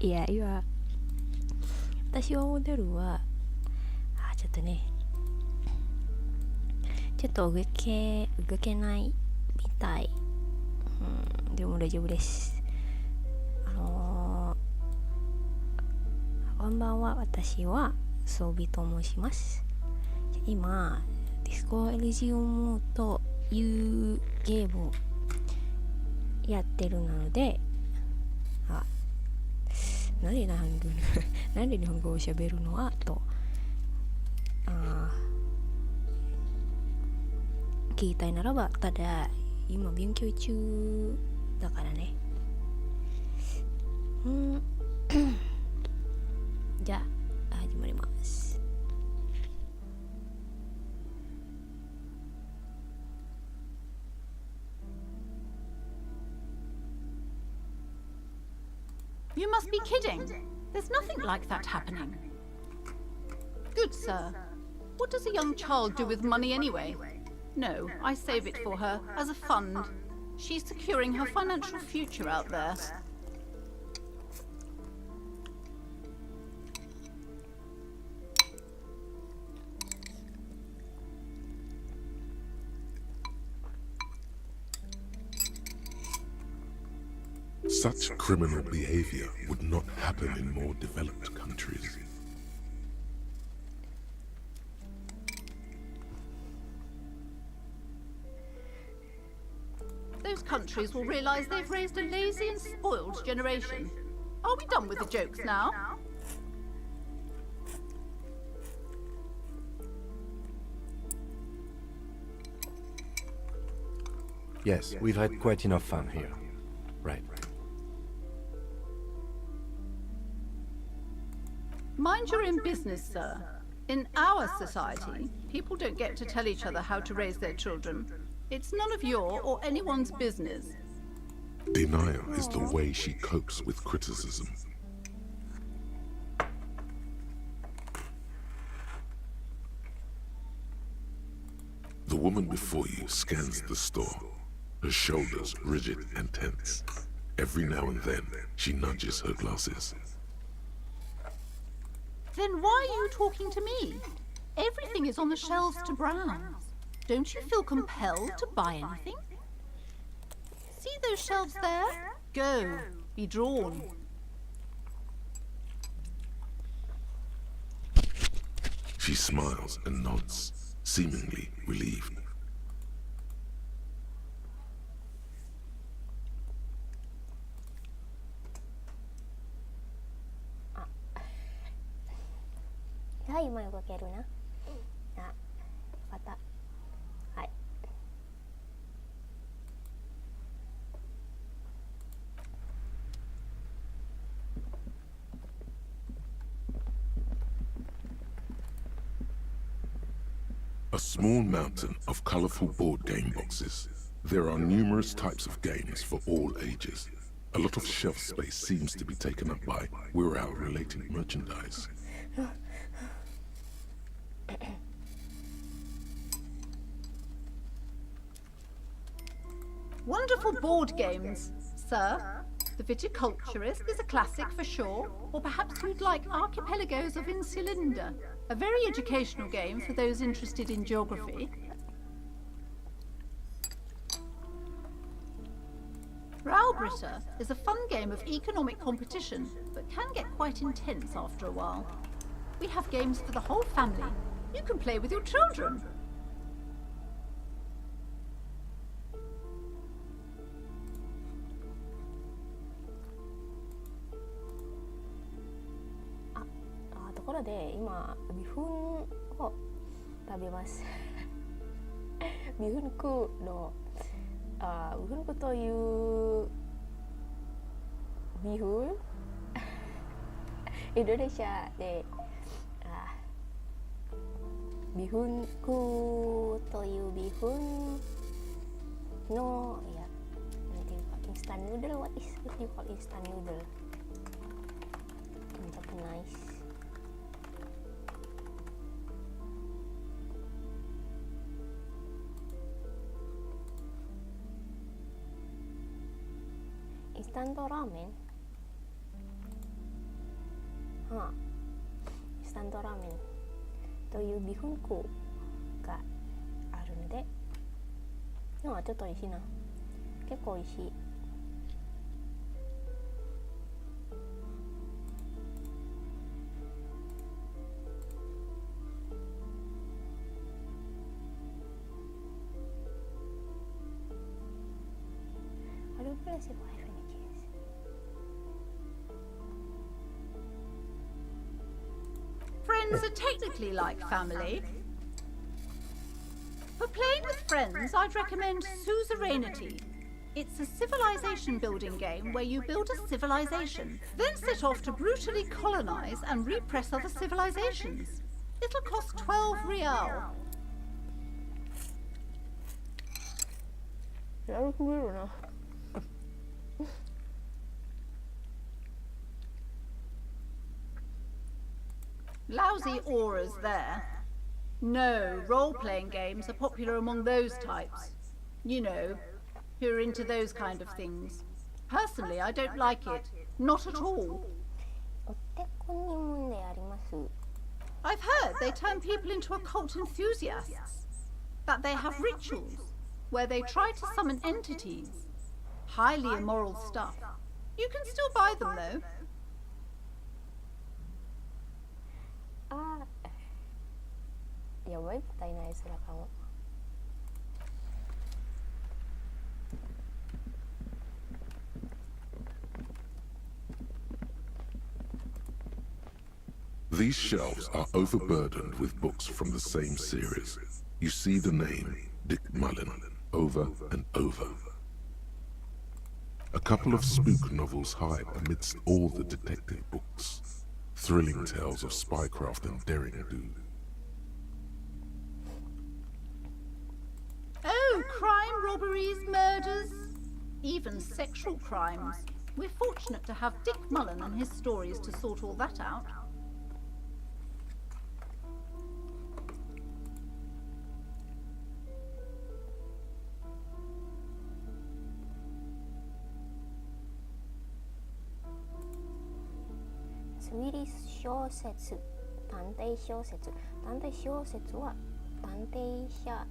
いや今私が思ってるはちょっとねちょっと動けないみたい、でも大丈夫です。こんばんは、私はソービと申します。今ディスコエリジウムというゲームをやってるので、なんで日本語を喋るのはと聞きたいならば、ただ今勉強中だからね。じゃあ始まります。You must be kidding. There's nothing like that happening. Good sir, what does a young child do with money anyway? No, I save it for her as a fund. She's securing her financial future out there. Such criminal behavior would not happen in more developed countries. Those countries will realize they've raised a lazy and spoiled generation. Are we done with the jokes now? Yes, we've had quite enough fun here. Right. Mind your own business, sir. In our society, people don't get to tell each other how to raise their children. It's none of your or anyone's business. Denial is the way she copes with criticism. The woman before you scans the store, her shoulders rigid and tense. Every now and then, she nudges her glasses. Then why are you talking to me? Everything is on the shelves to browse. Don't you feel compelled to buy anything? See those shelves there? Go, be drawn. She smiles and nods, seemingly relieved. A small mountain of colorful board game boxes. There are numerous types of games for all ages. A lot of shelf space seems to be taken up by We're-Out-related merchandise. Wonderful board games, sir. The Viticulturist is a classic for sure, or perhaps you'd like Archipelagos of Insulinda, a very educational game for those interested in geography. Raubritter is a fun game of economic competition, but can get quite intense after a while. We have games for the whole family. You can play with your children. Bihunku というビフンインドネシアでビフンクというビフンのなんていうかインスタントヌードル what do you call instant noodle? Japanese. Instant ramen インスタントラーメンというビフン粉があるので、でもちょっと美味しいな。結構美味しい。Aggressive life images. Friends are technically like family. For playing with friends, I'd recommend Suzerainty. It's a civilization building game where you build a civilization, then set off to brutally colonize and repress other civilizations. It'll cost 12 real. やるくれるな。Lousy auras there. No, role-playing games are popular among those types. You know, who are into those kind of things. Personally, I don't like it. Not at all. お手こに問題あります。 I've heard they turn people into occult enthusiasts. That they have rituals where they try to summon entities. Highly immoral stuff. You can still buy them though. ああ、やばいみたいなやつらかも。These shelves are overburdened with books from the same series. You see the name Dick Mullen over and over. A couple of spook novels hide amidst all the detective books. Thrilling tales of spycraft and daring-do. Oh, crime, robberies, murders, even sexual crimes. We're fortunate to have Dick Mullen and his stories to sort all that out. Swedish 小説、探偵小説。探偵小説は探偵者、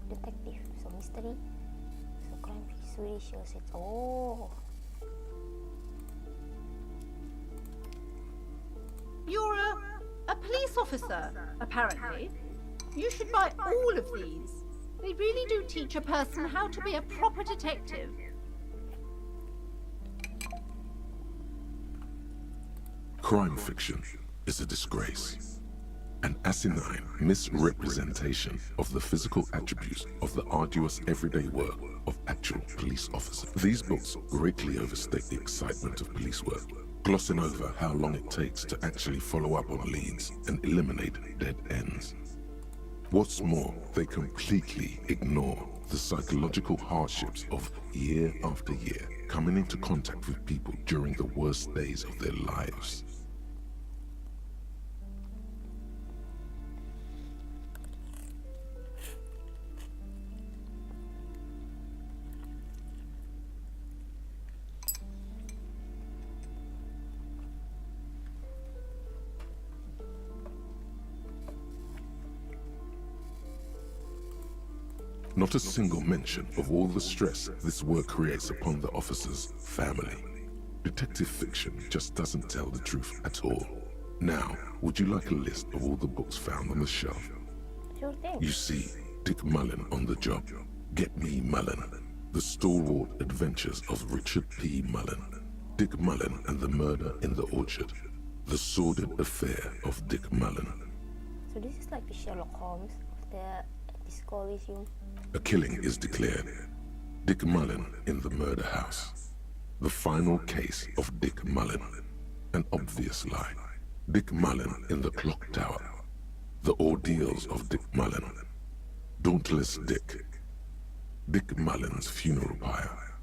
デテクティブ、そうミステリー、そうクライムフィクション小説。おお。You're a police officer, apparently. You should buy all of these. They really do teach a person how to be a proper detective. Crime fiction is a disgrace, an asinine misrepresentation of the physical attributes of the arduous everyday work of actual police officers. These books greatly overstate the excitement of police work, glossing over how long it takes to actually follow up on leads and eliminate dead ends. What's more, they completely ignore the psychological hardships of year after year coming into contact with people during the worst days of their lives. Not a single mention of all the stress this work creates upon the officer's family. Detective fiction just doesn't tell the truth at all. Now, would you like a list of all the books found on the shelf? Sure thing. You see, Dick Mullen on the job. Get Me Mullen. The Stalwart Adventures of Richard P. Mullen. Dick Mullen and the Murder in the Orchard. The Sordid Affair of Dick Mullen. So this is like the Sherlock Holmes of the Elysium. A killing is declared. Dick Mullen in the murder house. The final case of Dick Mullen. An obvious lie. Dick Mullen in the clock tower. The ordeals of Dick Mullen. Dauntless Dick. Dick Mullen's funeral pyre.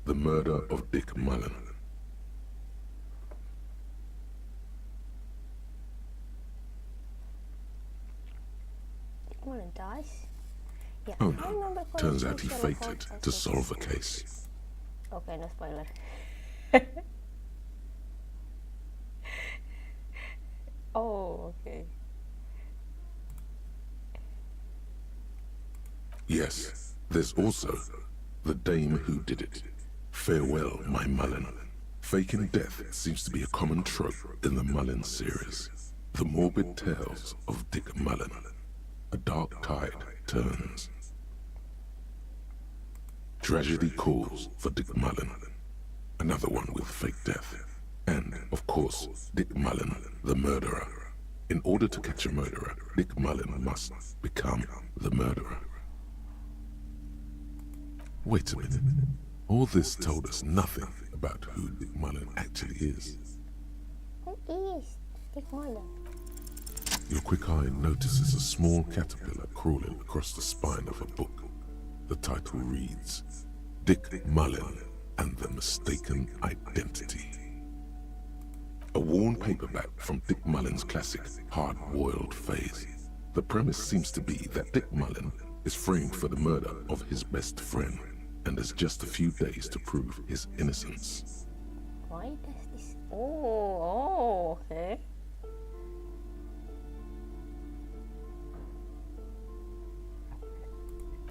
The murder of Dick Mullen. Dick Mullen dies? Yeah, Oh I remember no, calling turns him out he Sherlock faked Holmes it as to well. solve a case. Okay, no spoiler. Yes, there's also the dame who did it. Farewell, my Mullen. Faking death seems to be a common trope in the Mullen series. The morbid tales of Dick Mullen. A dark tide turns. Tragedy calls for Dick Mullen. Another one with fake death. And, of course, Dick Mullen, the murderer. In order to catch a murderer, Dick Mullen must become the murderer. Wait a minute. All this told us nothing about who Dick Mullen actually is. Who is Dick Mullen? Your quick eye notices a small caterpillar crawling across the spine of a book. The title reads, Dick Mullen and the Mistaken Identity. A worn paperback from Dick Mullen's classic hard-boiled phase. The premise seems to be that Dick Mullen is framed for the murder of his best friend and has just a few days to prove his innocence. Why does this... Oh, okay.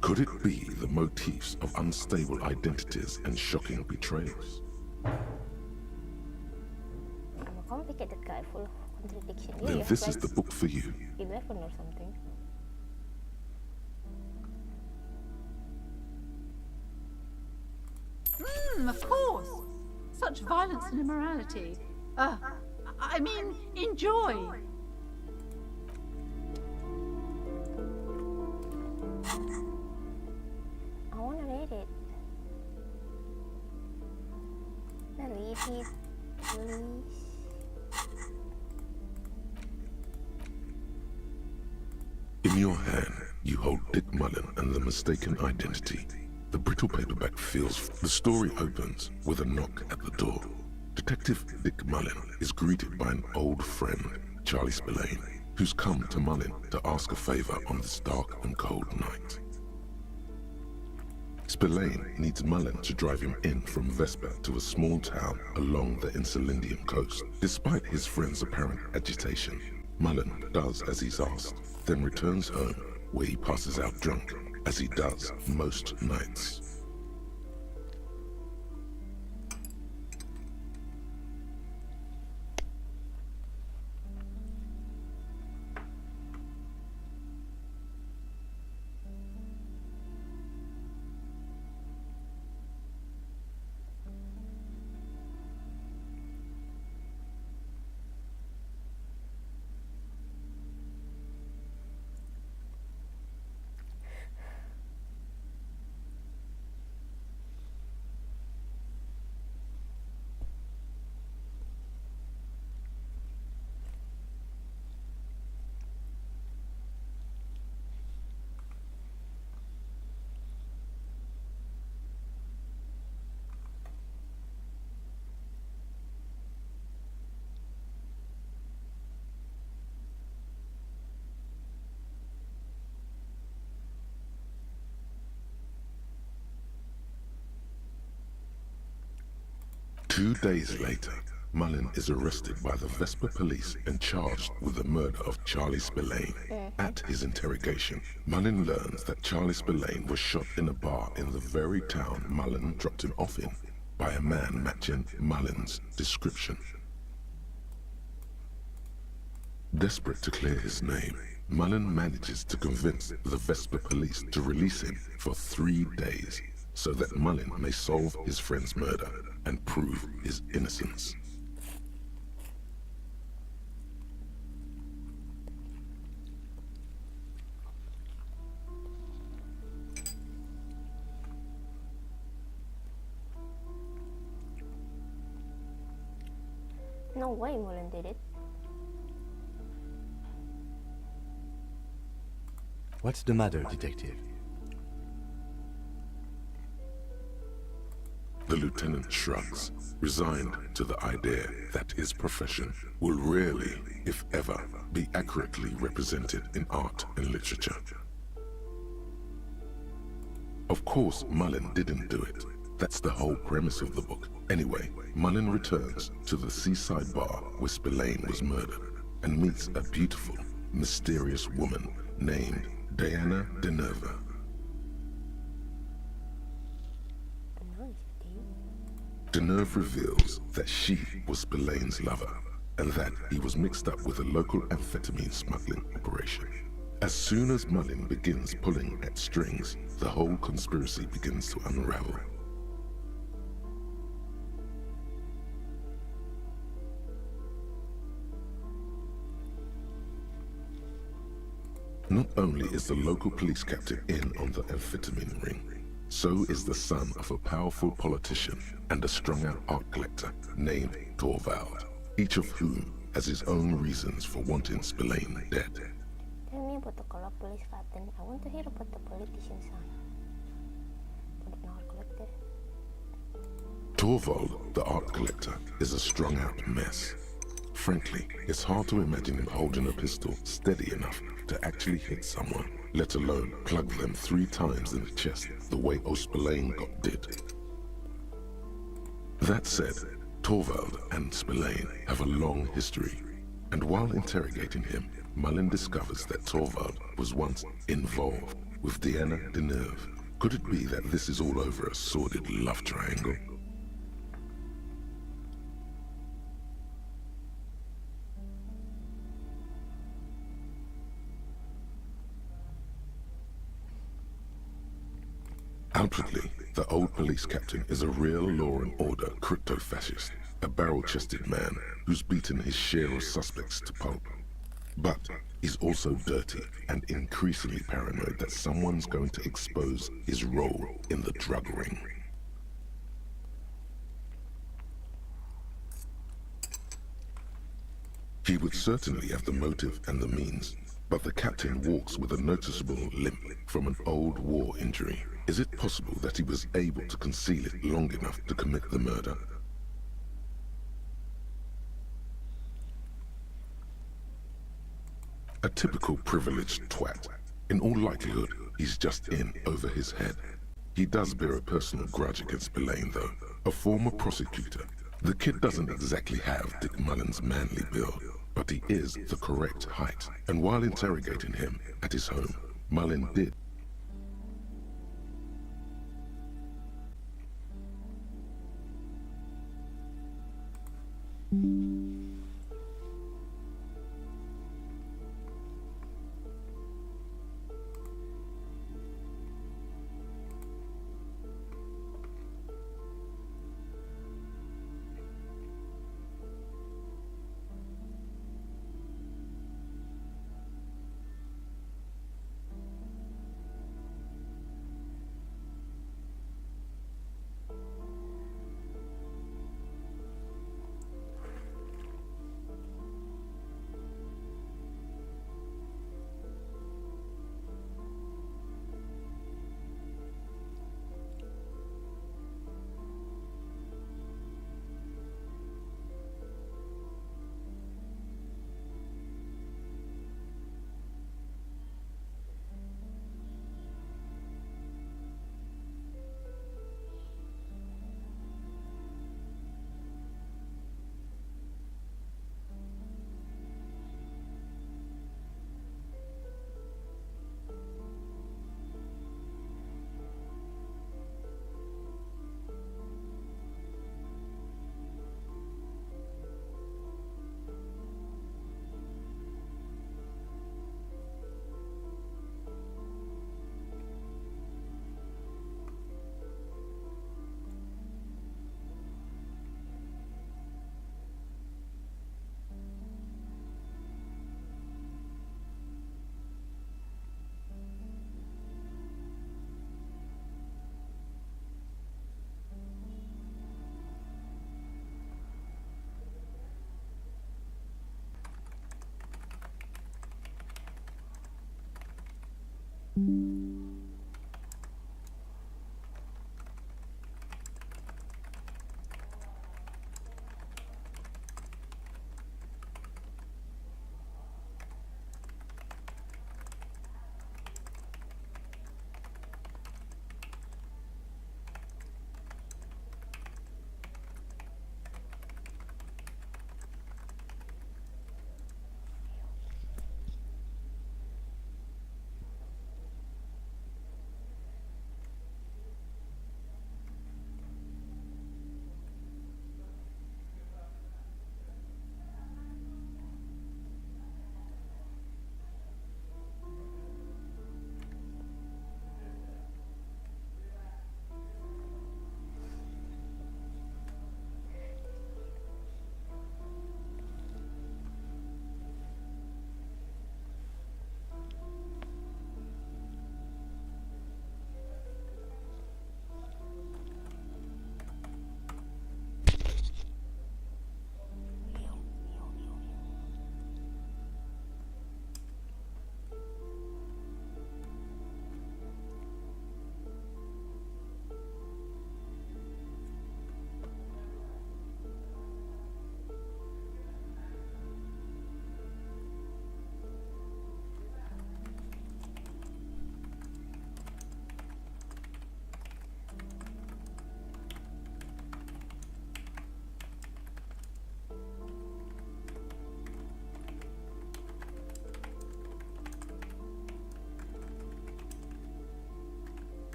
Could it be the motifs of unstable identities and shocking betrayals? Complicated guy full of contradiction. Then this is the book for you. 11 or something. Of course. Such violence and immorality. I mean, enjoy. I wanna read it. Read it, please. In your hand, you hold Dick Mullen and the Mistaken Identity. The brittle paperback feels. The story opens with a knock at the door. Detective Dick Mullen is greeted by an old friend, Charlie Spillane, who's come to Mullen to ask a favor on this dark and cold night. Spillane needs Mullen to drive him in from Vesper to a small town along the Elysium coast. Despite his friend's apparent agitation, Mullen does as he's asked, then returns home where he passes out drunk, as he does most nights. Two days later, Mullen is arrested by the Vesper police and charged with the murder of Charlie Spillane. At his interrogation, Mullen learns that Charlie Spillane was shot in a bar in the very town Mullen dropped him off in by a man matching Mullen's description. Desperate to clear his name, Mullen manages to convince the Vesper police to release him for 3 days so that Mullen may solve his friend's murder and prove his innocence. No way Mullen did it. What's the matter, detective? The lieutenant shrugs, resigned to the idea that his profession will rarely, if ever, be accurately represented in art and literature. Of course, Mullen didn't do it. That's the whole premise of the book. Anyway, Mullen returns to the seaside bar where Spillane was murdered and meets a beautiful, mysterious woman named Diana de Nerva. Deneuve reveals that she was Spillane's lover, and that he was mixed up with a local amphetamine smuggling operation. As soon as Mullin begins pulling at strings, the whole conspiracy begins to unravel. Not only is the local police captain in on the amphetamine ring, so is the son of a powerful politician and a strung-out art collector named Torvald, each of whom has his own reasons for wanting Spillane dead. Tell me about the police captain. I want to hear about the politician's son. But an art collector. Torvald, the art collector, is a strung-out mess. Frankly, it's hard to imagine him holding a pistol steady enough to actually hit someone, let alone plug them 3 times in the chest the way Spillane got did. That said, Torvald and Spillane have a long history, and while interrogating him, Mullin discovers that Torvald was once involved with Diana Deneuve. Could it be that this is all over a sordid love triangle? Outwardly, the old police captain is a real law and order crypto-fascist, a barrel-chested man who's beaten his share of suspects to pulp. But he's also dirty and increasingly paranoid that someone's going to expose his role in the drug ring. He would certainly have the motive and the means, but the captain walks with a noticeable limp from an old war injury. Is it possible that he was able to conceal it long enough to commit the murder? A typical privileged twat. In all likelihood, he's just in over his head. He does bear a personal grudge against Spillane, though. A former prosecutor. The kid doesn't exactly have Dick Mullin's manly build, but he is the correct height. And while interrogating him at his home, Mullin did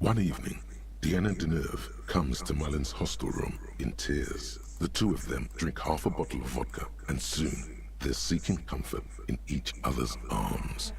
One evening, Deanna Deneuve comes to Mullen's hostel room in tears. The two of them drink half a bottle of vodka, and soon they're seeking comfort in each other's arms.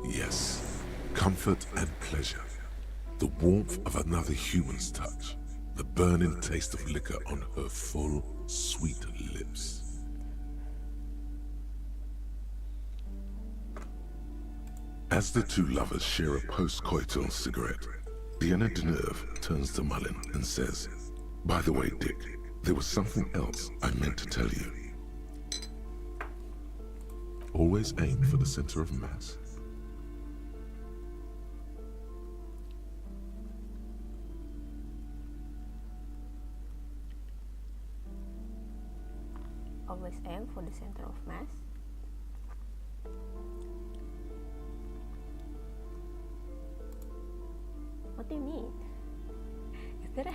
Yes, comfort and pleasure. The warmth of another human's touch. The burning taste of liquor on her full, sweet lips. As the two lovers share a post-coital cigarette, Deanna Deneuve turns to Mullen and says, "By the way, Dick, there was something else I meant to tell you. Always aim for the center of mass." Always aim for the center of mass. What do you mean? Is there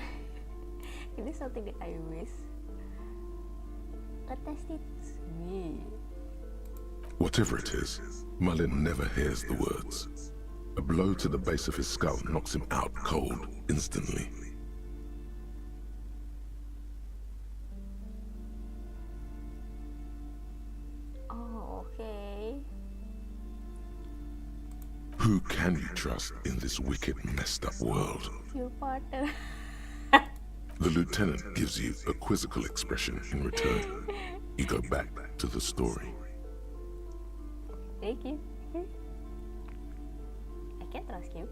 is this something that I wish? Attest it to me. Whatever it is, Mullen never hears the words. A blow to the base of his skull knocks him out cold instantly. Oh, okay. Who can you trust in this wicked, messed up world? Your partner. The lieutenant gives you a quizzical expression in return. You go back to the story. Thank you. I can't trust you.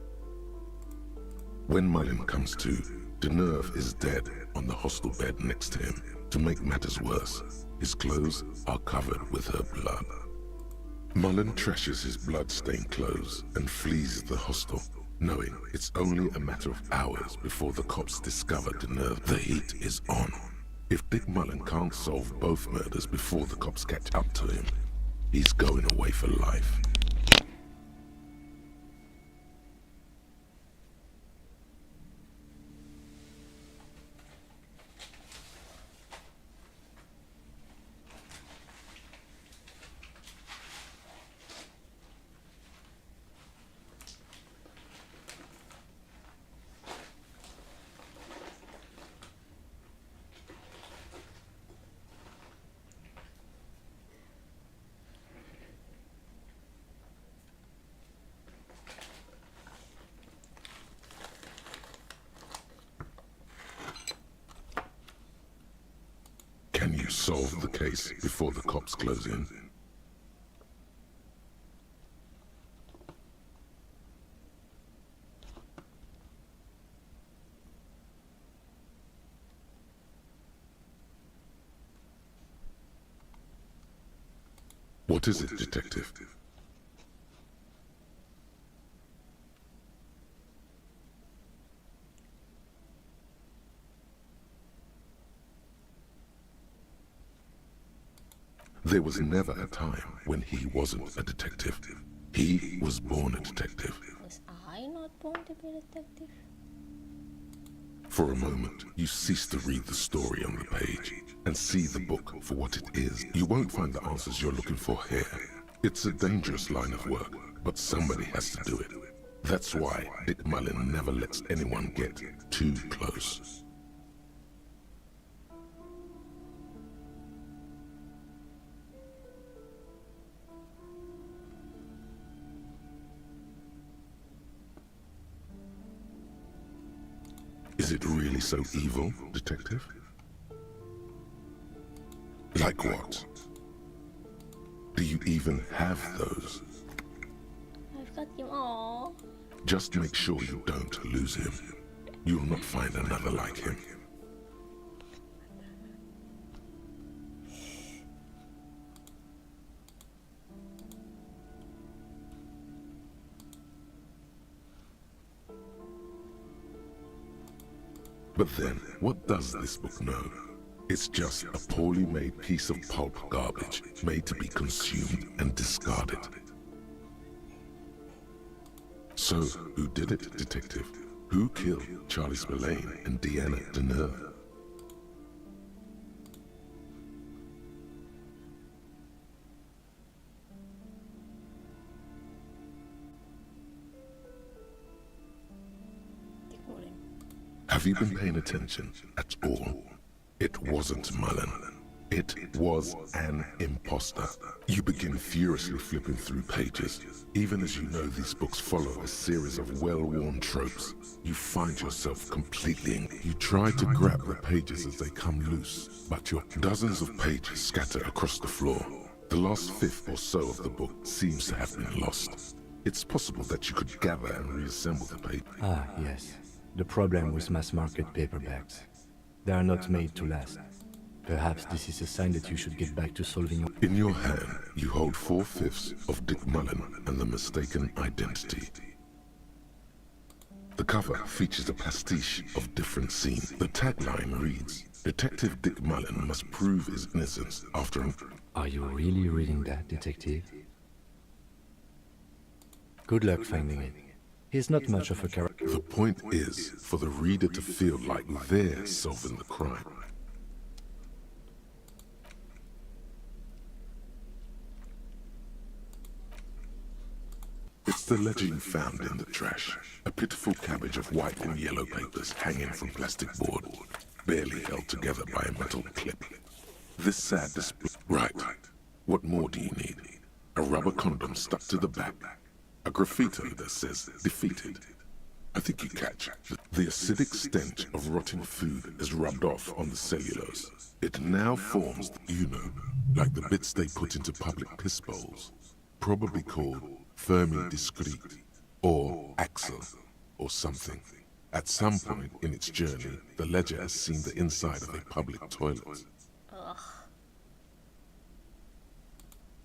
When Mullen comes to, Deneuve is dead on the hostel bed next to him. To make matters worse, his clothes are covered with her blood. Mullen trashes his blood-stained clothes and flees the hostel, knowing it's only a matter of hours before the cops discover Deneuve. The heat is on. If Dick Mullen can't solve both murders before the cops catch up to him, he's going away for life. Can you solve the case before the cops close in? What is it, detective? There was never a time when he wasn't a detective. He was born a detective. Was I not born to be a detective? For a moment, you cease to read the story on the page and see the book for what it is. You won't find the answers you're looking for here. It's a dangerous line of work, but somebody has to do it. That's why Dick Mullen never lets anyone get too close. Is it really so evil, detective? Like what? Do you even have those? I've got him all. Just make sure you don't lose him. You'll not find another like him. But then, what does this book know? It's just a poorly made piece of pulp garbage made to be consumed and discarded. So, who did it, detective? Who killed Charlie Spillane and Deanna Deneuve? Have you been paying attention at all? It wasn't Mullen. It was an imposter. You begin furiously flipping through pages. Even as you know these books follow a series of well-worn tropes, you find yourself completely in. You try to grab the pages as they come loose, but your dozens of pages scatter across the floor. The last fifth or so of the book seems to have been lost. It's possible that you could gather and reassemble the paper. Ah, yes. The problem with mass-market paperbacks. They are not made to last. Perhaps this is a sign that you should get back to solving your... In your hand, you hold 4/5 of Dick Mullen and the mistaken identity. The cover features a pastiche of different scenes. The tagline reads, Detective Dick Mullen must prove his innocence after an... Are you really reading that, detective? Good luck finding it. He's not much of a character. The point is for the reader to feel like they're solving the crime. It's the ledger you found in the trash. A pitiful cabbage of white and yellow papers hanging from plastic board, barely held together by a metal clip. This sad display... Right. What more do you need? A rubber condom stuck to the back. A graffito that says, defeated. I think you catch. The acidic stench of rotting food is rubbed off on the cellulose. It now forms, you know, like the bits they put into public piss bowls. Probably called Fermi Discrete, or Axel, or something. At some point in its journey, the ledger has seen the inside of a public toilet.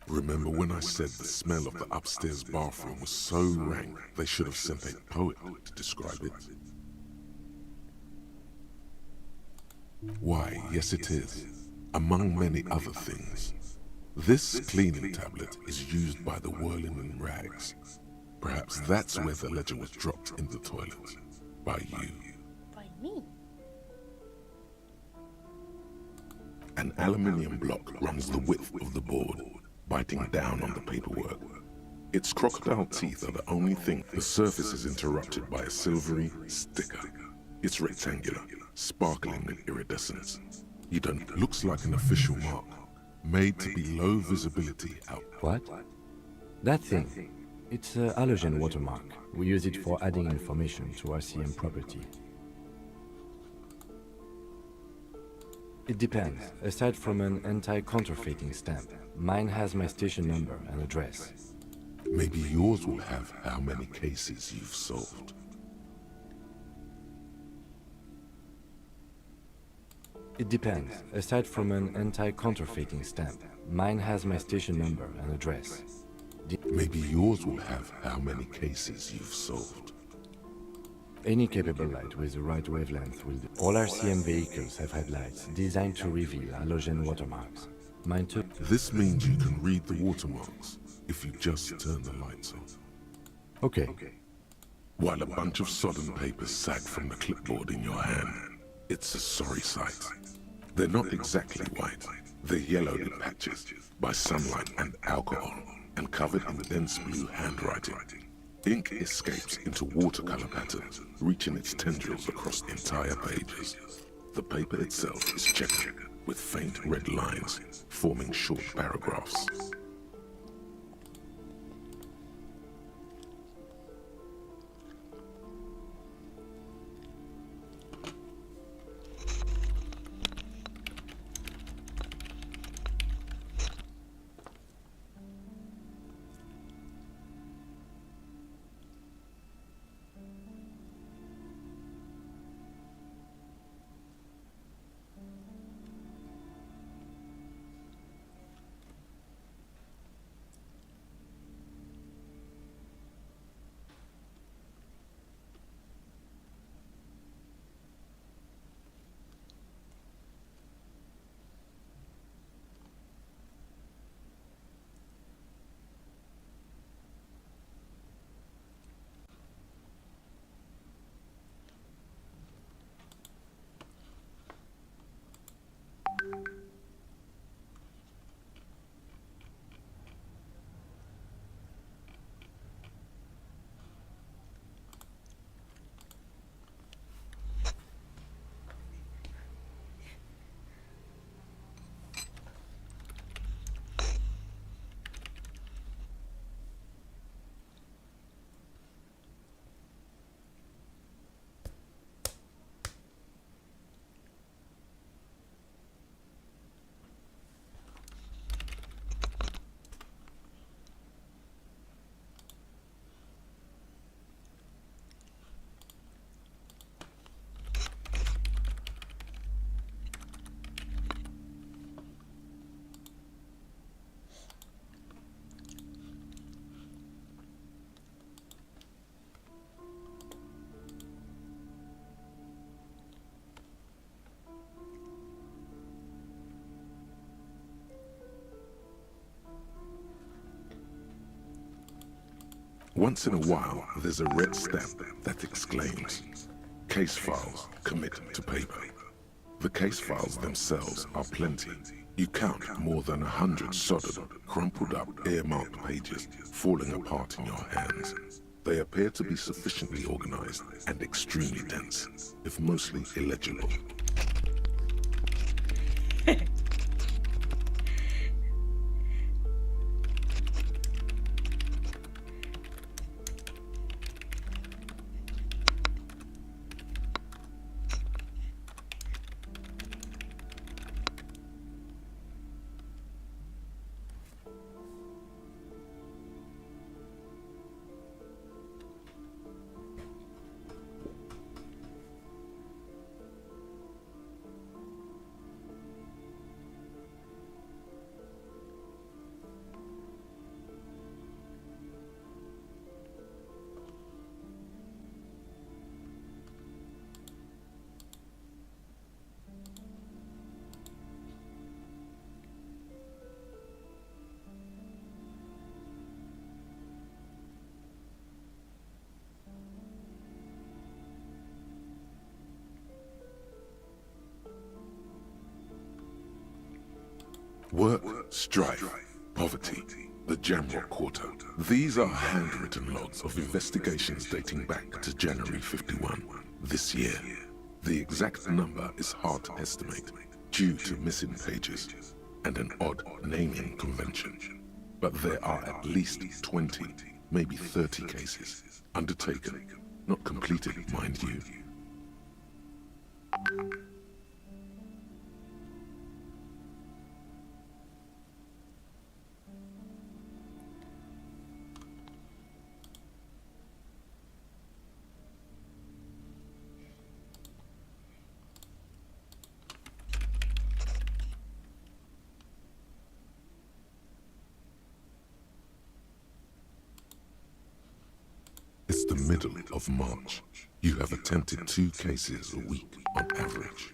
Remember when I said the smell of the upstairs bathroom was so rank, they should have sent a poet to describe it? Why, yes it is, among many other things. This cleaning tablet is used by the whirling in rags. Perhaps that's where the ledger was dropped in the toilet. By you. By me? An aluminium block runs the width of the board, biting down on the paperwork. Its crocodile teeth are the only thing. The surface is interrupted by a silvery sticker. It's rectangular, sparkling with iridescence. You don't... Looks like an official mark, made to be low visibility out. What? That thing. It's a halogen watermark. We use it for adding information to RCM property. It depends. Aside from an anti-counterfeiting stamp, mine has my station number and address. Maybe yours will have how many cases you've solved. It depends. Aside from an anti-counterfeiting stamp, mine has my station number and address. Maybe yours will have how many cases you've solved. Any capable light with the right wavelength will do. All RCM vehicles have headlights designed to reveal halogen watermarks. Mine too. This means you can read the watermarks if you just turn the lights on. Okay. While a bunch of sodden papers sag from the clipboard in your hand, it's a sorry sight. They're not exactly white. They're yellowed in patches by sunlight and alcohol, and covered in dense blue handwriting. Ink escapes into watercolor patterns, reaching its tendrils across entire pages. The paper itself is checkered, with faint red lines forming short paragraphs. Once in a while, there's a red stamp that exclaims, "Case files commit to paper." The case files themselves are plenty. You count more than 100 sodden, crumpled up, earmarked pages falling apart in your hands. They appear to be sufficiently organized and extremely dense, if mostly illegible. Work, strife, poverty, the general quarter. These are handwritten logs of investigations dating back to January 51, this year. The exact number is hard to estimate due to missing pages and an odd naming convention. But there are at least 20, maybe 30 cases undertaken, not completed, mind you. It's the middle of March. You have attempted 2 cases a week on average.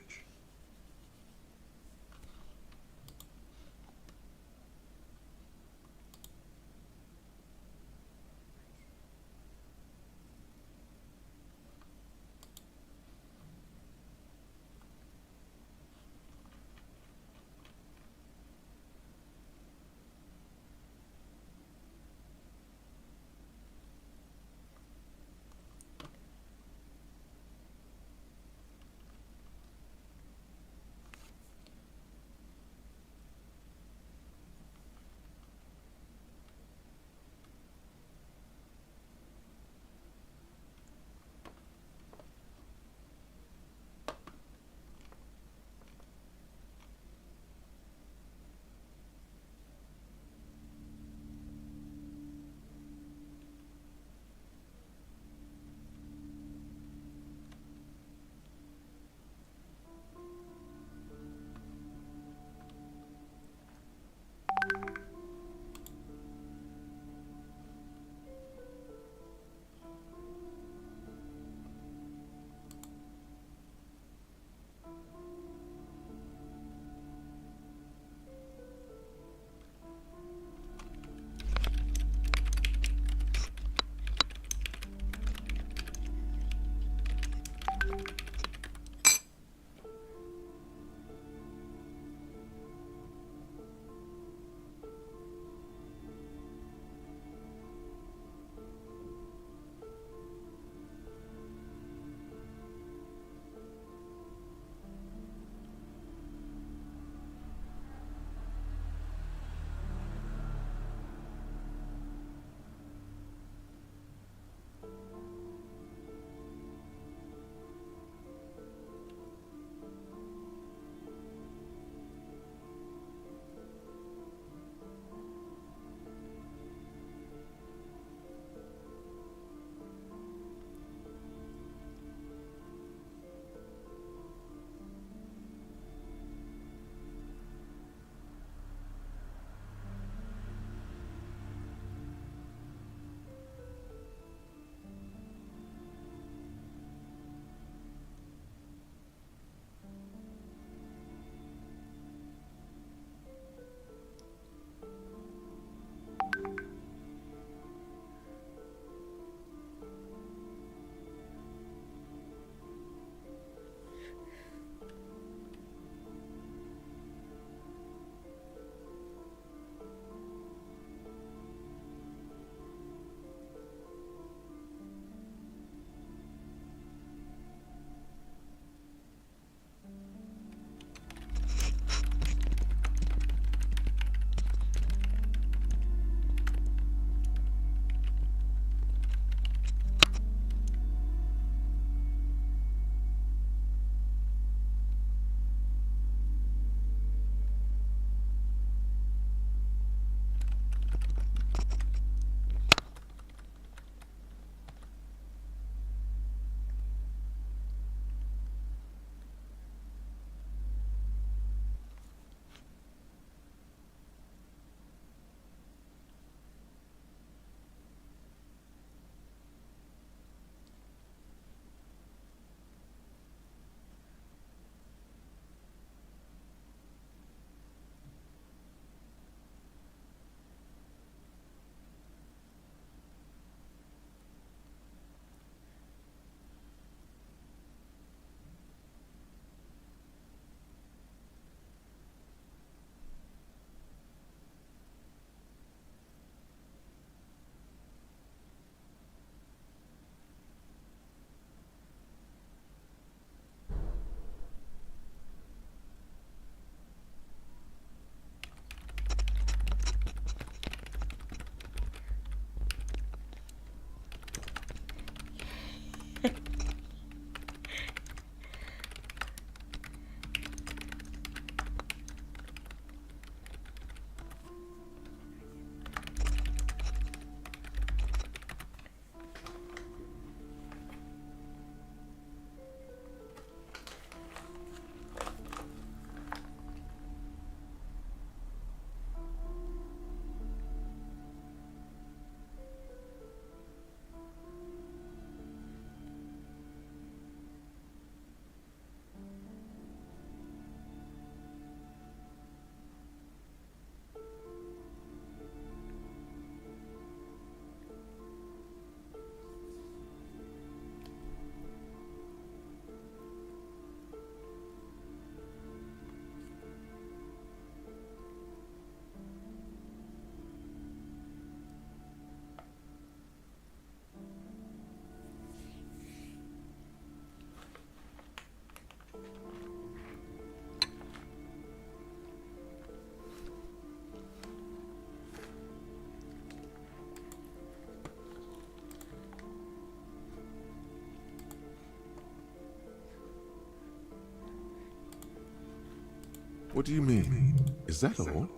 What do you mean? Is that all?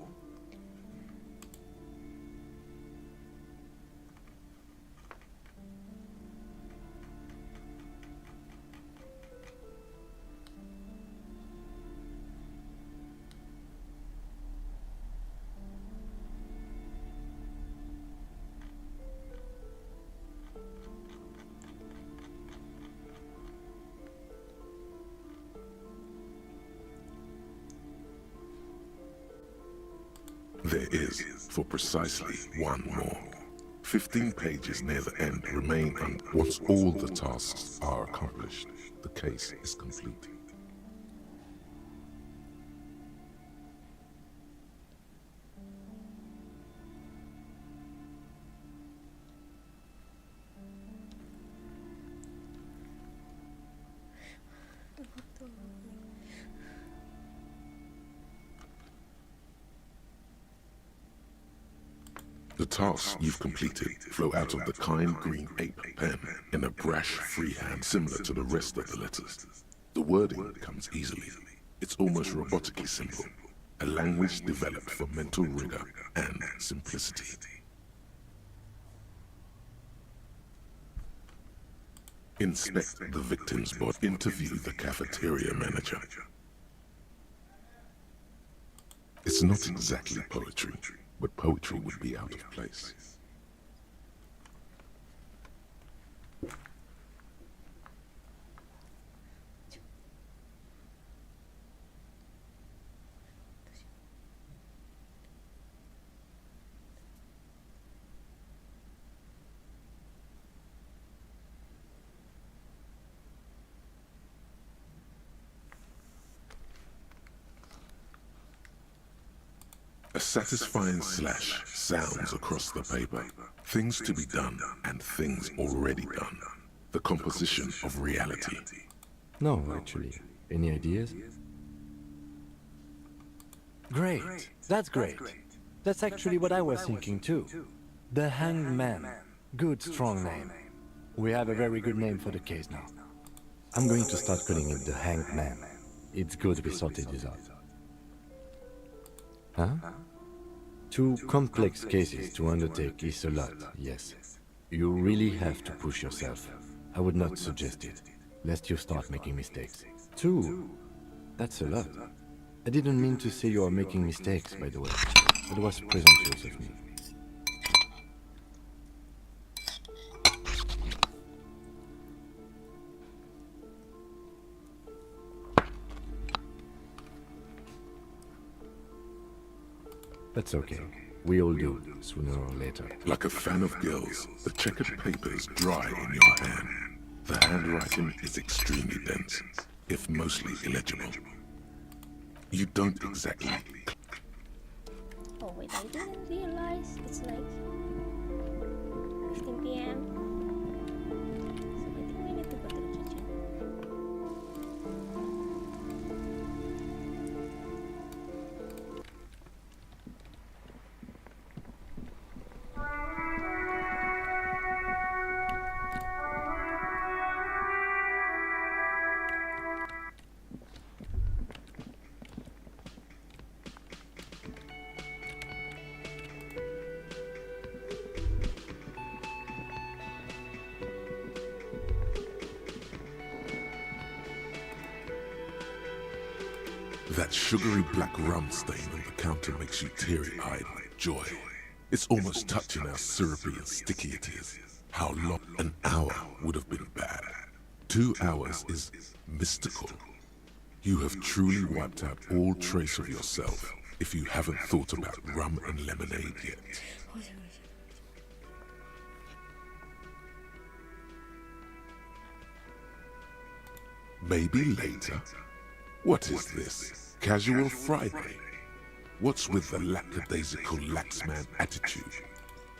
There is, for precisely one more. 15 pages near the end remain, and once all the tasks are accomplished, the case is complete. The tasks you've completed flow out of the kind green ape pen in a brash freehand similar to the rest of the letters. The wording comes easily. It's almost robotically simple, a language developed for mental rigor and simplicity. Inspect the victim's body. Interview the cafeteria manager. It's not exactly poetry, but poetry would be out of place. A satisfying slash sounds across the paper. Things to be done and things already done. The composition of reality. No, actually. Any ideas? Great. That's great. That's actually what I was thinking too. The Hanged Man. Good, strong name. We have a very good name for the case now. I'm going to start calling it the Hanged Man. It's good we sorted this out. Huh? 2 complex cases to undertake is a lot, yes. You really have to push yourself. I would not suggest it, lest you start making mistakes. 2? That's a lot. I didn't mean to say you are making mistakes, by the way. It was presumptuous of me. That's okay. We all do, sooner or later. Like a fan of gills, the checkered papers dry in your hand. The handwriting is extremely dense, if mostly illegible. You don't exactly... Oh wait, I didn't realize it's like 15 p.m. So I think we need to go to the kitchen. That sugary black rum stain on the counter makes you teary-eyed with joy. It's almost touching how syrupy and sticky it is. How long? An hour would have been bad. 2 hours is mystical. You have truly wiped out all trace of yourself if you haven't thought about rum and lemonade yet. Maybe later? What is this? Casual Friday? What's with the lackadaisical laxman attitude?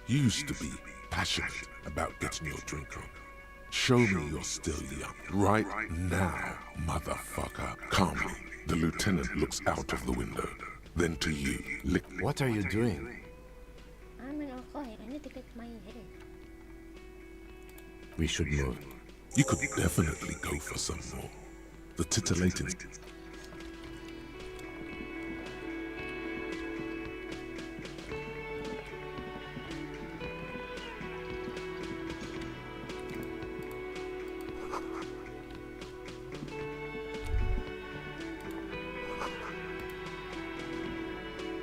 You used to be passionate about getting your drink on. Show me you're still young. Right now, motherfucker. Calmly, the lieutenant looks out of the window. Then to you, lick. What are you doing? I'm an alcoholic. I need to get my head. We should move. You could definitely go for some more. The titillating.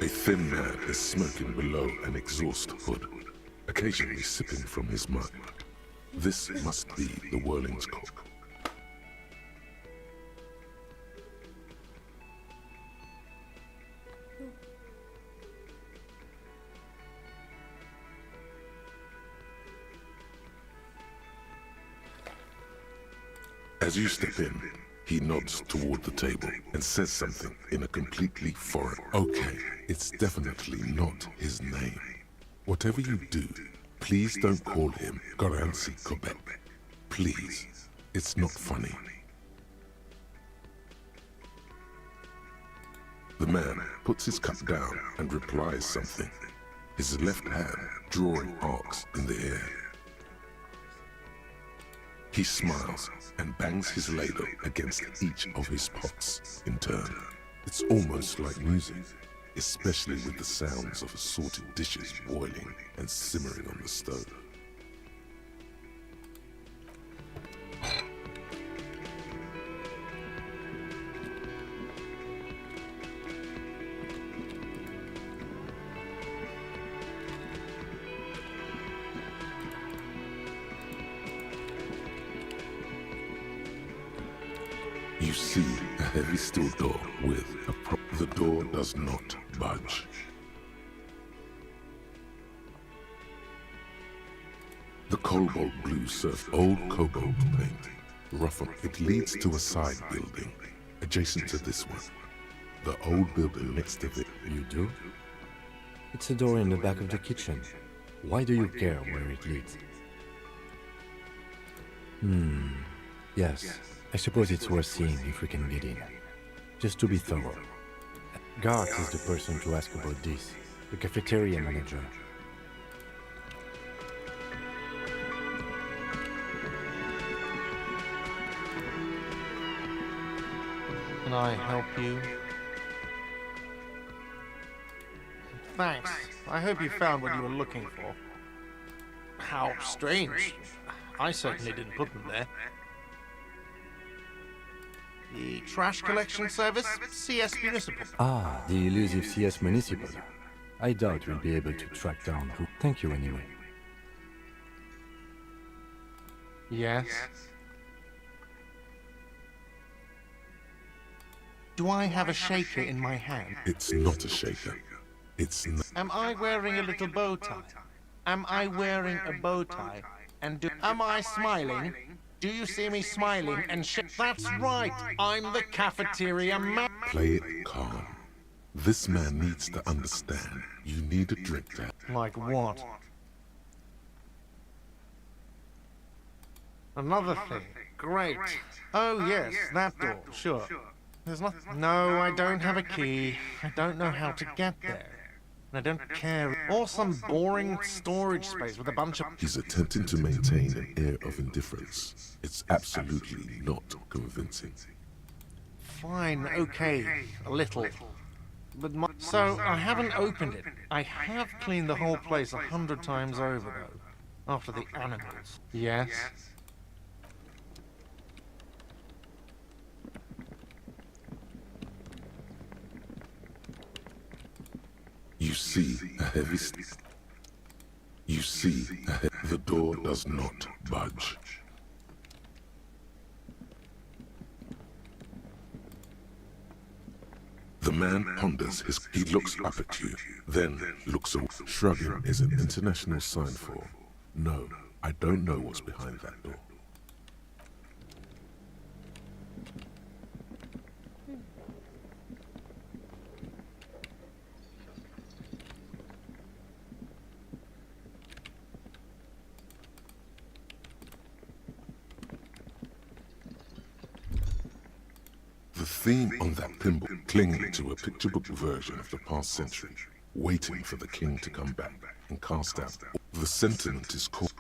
A thin man is smoking below an exhaust hood, occasionally sipping from his mug. This must be the Whirling's cook. As you step in, he nods toward the table and says something in a completely foreign... Okay, it's definitely not his name. Whatever you do, please don't call him Garancy Quebec. Please, it's not funny. The man puts his cup down and replies something, his left hand drawing arcs in the air. He smiles and bangs his ladle against each of his pots in turn. It's almost like music, especially with the sounds of assorted dishes boiling and simmering on the stove. You see a heavy steel door with a prop. The door does not budge. The cobalt blue serves old cobalt paint. Roughen. It leads to a side building, adjacent to this one. The old building next to it. You do? It's a door in the back of the kitchen. Why do you care where it leads? Yes. I suppose it's worth seeing if we can get in. Just to be thorough. Garth is the person to ask about this, the cafeteria manager. Can I help you? Thanks. I hope you found what you were looking for. How strange. I certainly didn't put them there. The trash collection service, CS Municipal. Ah, the elusive CS Municipal. I doubt we'll be able to track down who. Thank you anyway. Yes. Do I have a shaker in my hand? It's not a shaker. It's not. Am I wearing a little bow tie? Am I wearing a bow tie? And am I smiling? Do you see me smiling and That's right! I'm the cafeteria man! Play it calm. This man needs to understand you need a drink to... Like what? Another thing. Great. Oh yes, that door, sure. There's nothing... No, I don't have a key. I don't know how to get there. And I don't care. Or some boring storage space with a bunch of... He's attempting to maintain an air of indifference. It's absolutely not convincing. Fine, okay, a little. But so, I haven't opened it. I have cleaned the whole place 100 times over, though. After the animals. Yes? You see a heavy... You see the door does not budge. The man ponders his... He looks up at you, then looks away. Shrugging is an international sign for, no, I don't know what's behind that door. The theme on that thimble, clinging to a picture book version of the past century, waiting for the king to come back and cast out. The sentiment is called...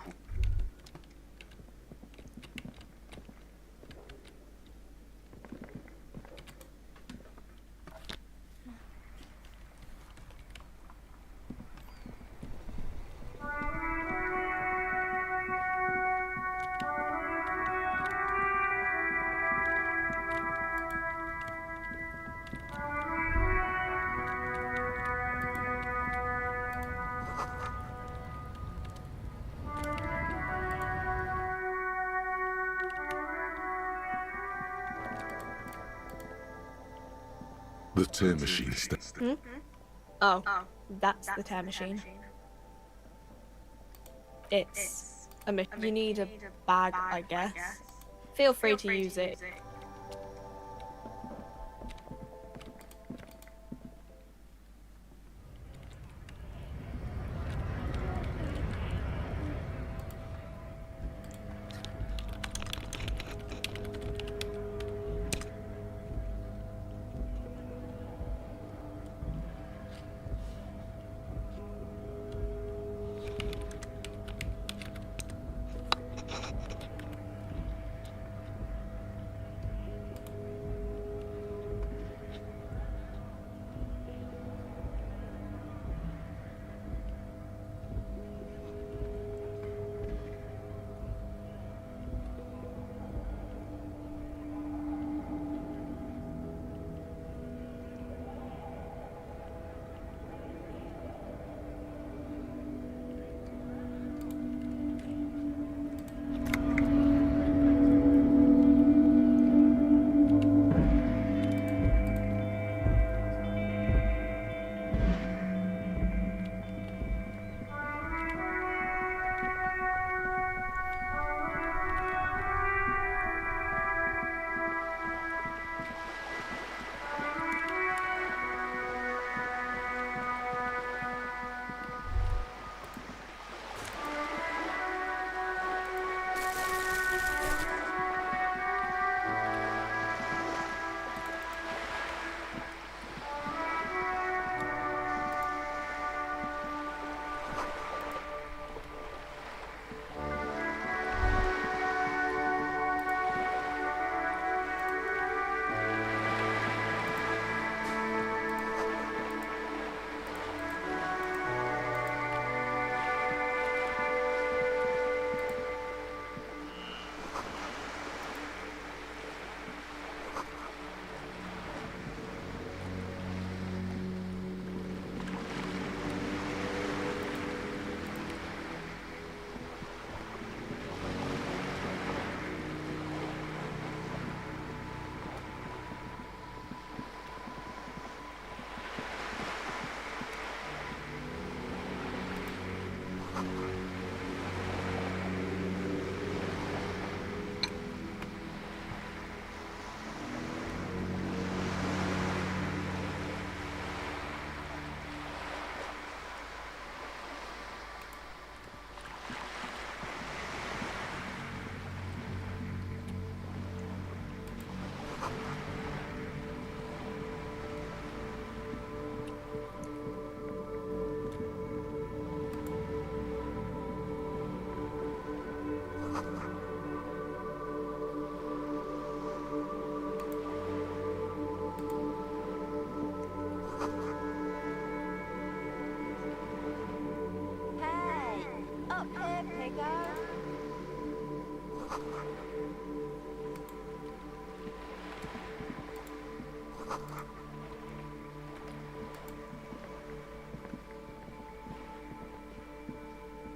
The tear machine Oh, that's the tear machine. It's you need a bag, I guess. Feel free to use it.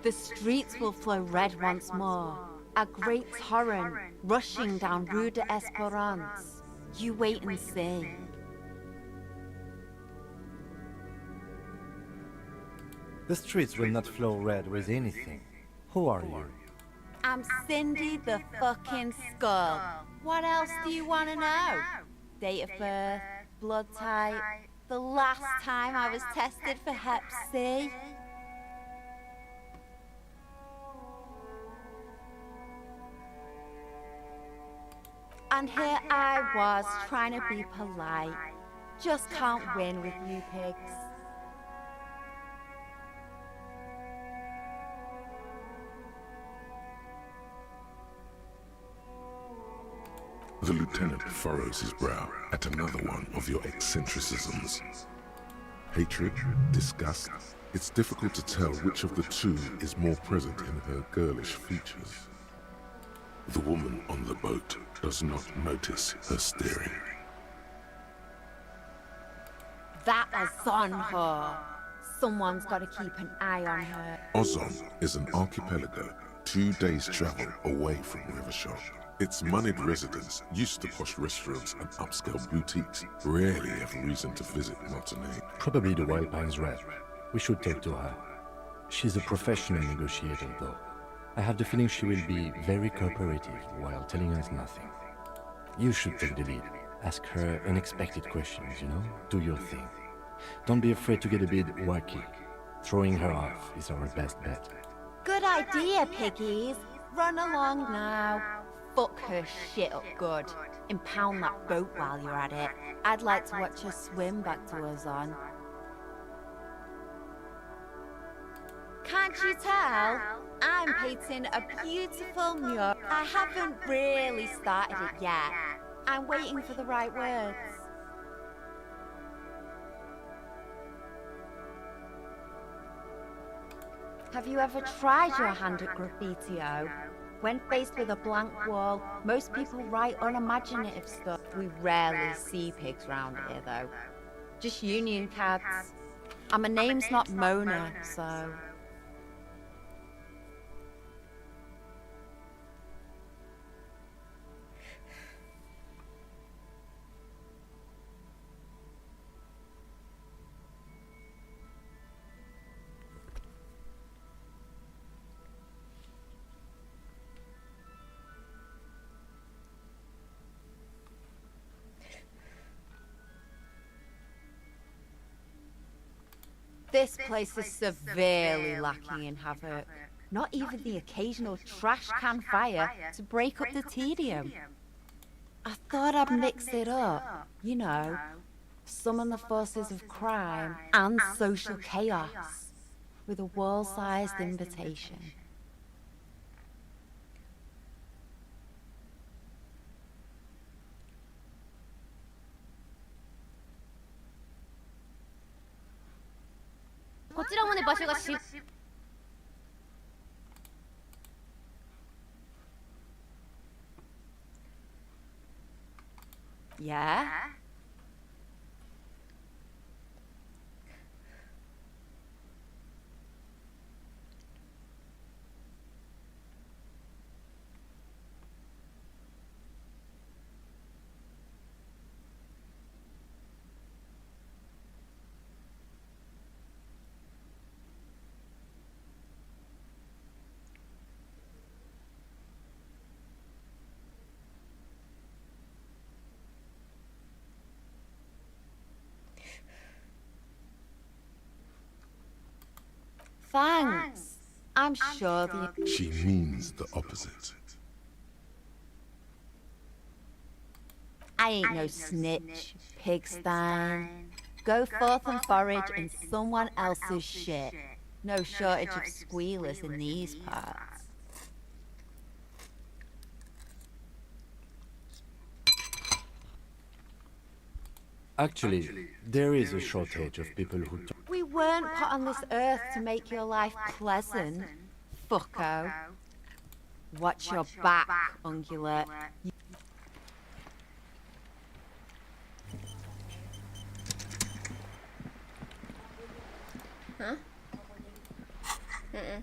The streets will flow red once more. A great torrent rushing down Rue de Esperance. You wait and see. The streets will not flow red with anything. Who are you? I'm Cindy the fucking Skull. What else do you want to know? Date of birth, blood type, the last time I was tested for Hep C. And here I was trying to be polite. Just can't win with you pigs. The lieutenant furrows his brow at another one of your eccentricisms. Hatred, disgust, it's difficult to tell which of the two is more present in her girlish features. The woman on the boat does not notice her staring. That Ozon whore. Someone's got to keep an eye on her. Ozon is an archipelago 2 days' travel away from Rivershore. Its moneyed residents, used to posh restaurants and upscale boutiques, rarely have a reason to visit Martinique. Probably the Wild Pines rep. We should talk to her. She's a professional negotiator, though. I have the feeling she will be very cooperative while telling us nothing. You should take the lead. Ask her unexpected questions, you know? Do your thing. Don't be afraid to get a bit wacky. Throwing her off is our best bet. Good idea, piggies. Run along now. Fuck her shit up good. Impound that boat while you're at it. I'd like to watch her swim back to us on. Can't you tell? I'm painting a beautiful mural. I haven't really started it yet. I'm waiting for the right words. Have you ever tried your hand at graffiti-o? When faced with a blank wall, most people write unimaginative stuff. We rarely see pigs round here, though. Just union cards. And my name's not Mona, so... This place is severely lacking in havoc. Not even the occasional trash can fire to break up the tedium. I thought I'd mix it up, you know, summon the forces of crime and social chaos with a wall-sized invitation. Yeah? Thanks. I'm sure the... She means the opposite. I ain't no snitch, pigstein. Go forth and forage in someone else's shit. No shortage of squealers in these parts. Actually, there is a shortage of people who We weren't put on this earth to make your life pleasant, fucko. Watch your back, ungulate. Huh? Mm-mm.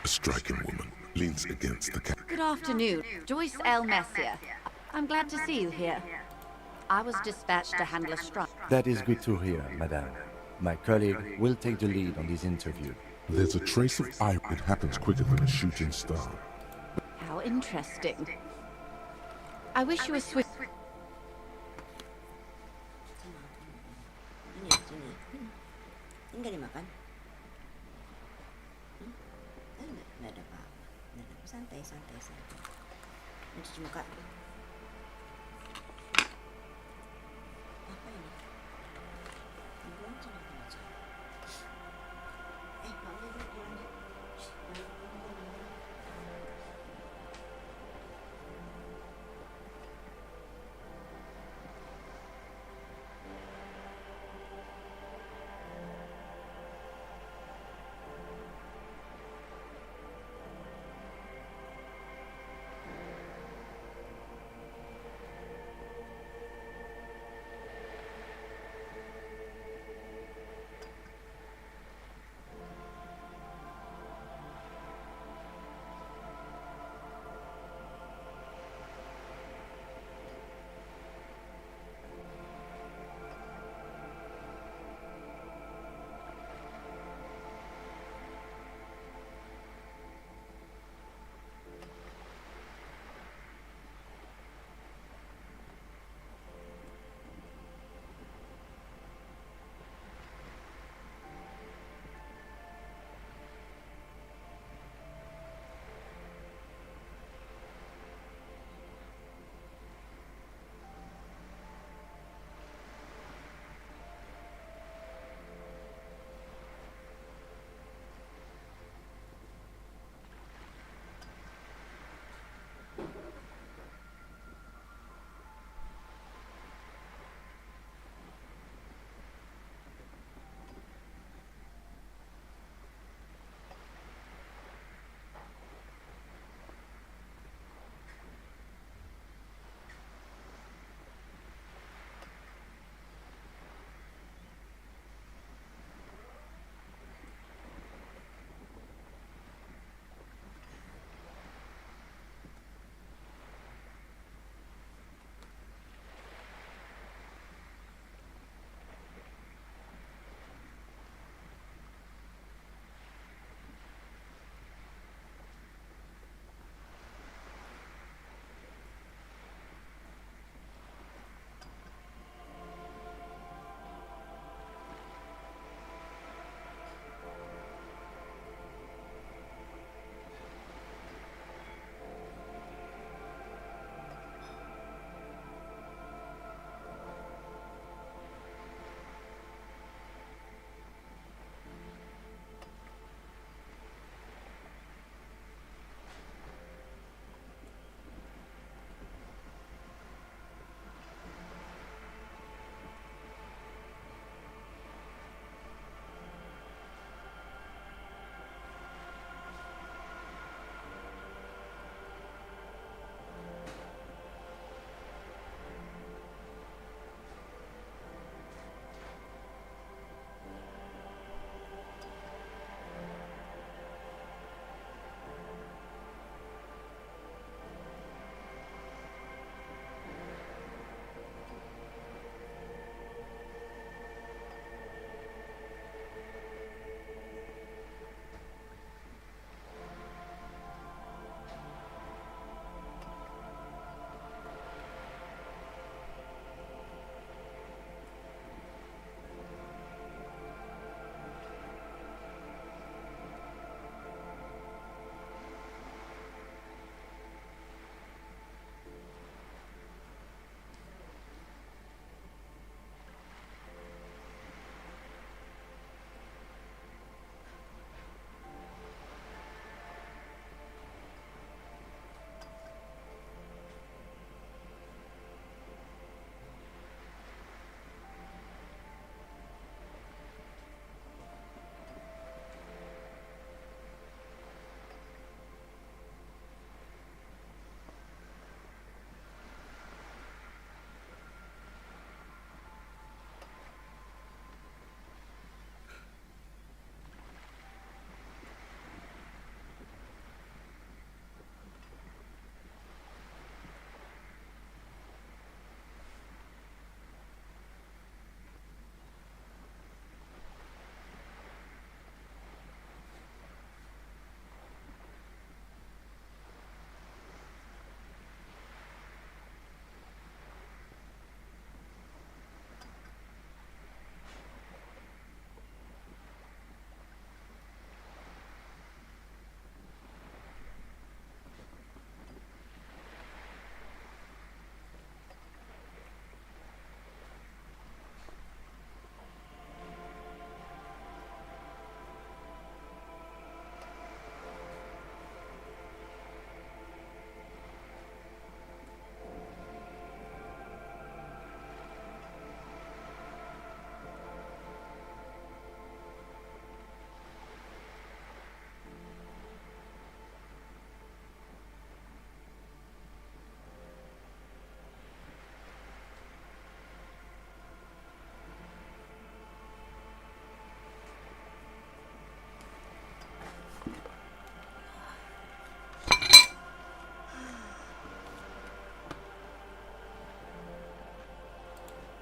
A striking woman leans against the cat. Good afternoon. Joyce L. Messier. I'm glad to see you here. I was dispatched to handle a strike. That is good to hear, madame. My colleague will take the lead on this interview. There's a trace of iron. It happens quicker than a shooting star. How interesting. I wish you were Swiss. Ini gak dimakan? Nggak ada apa-apa. Santai. Cuci muka. Apa ini? Pulang sama aja. Mama udah pulang ya?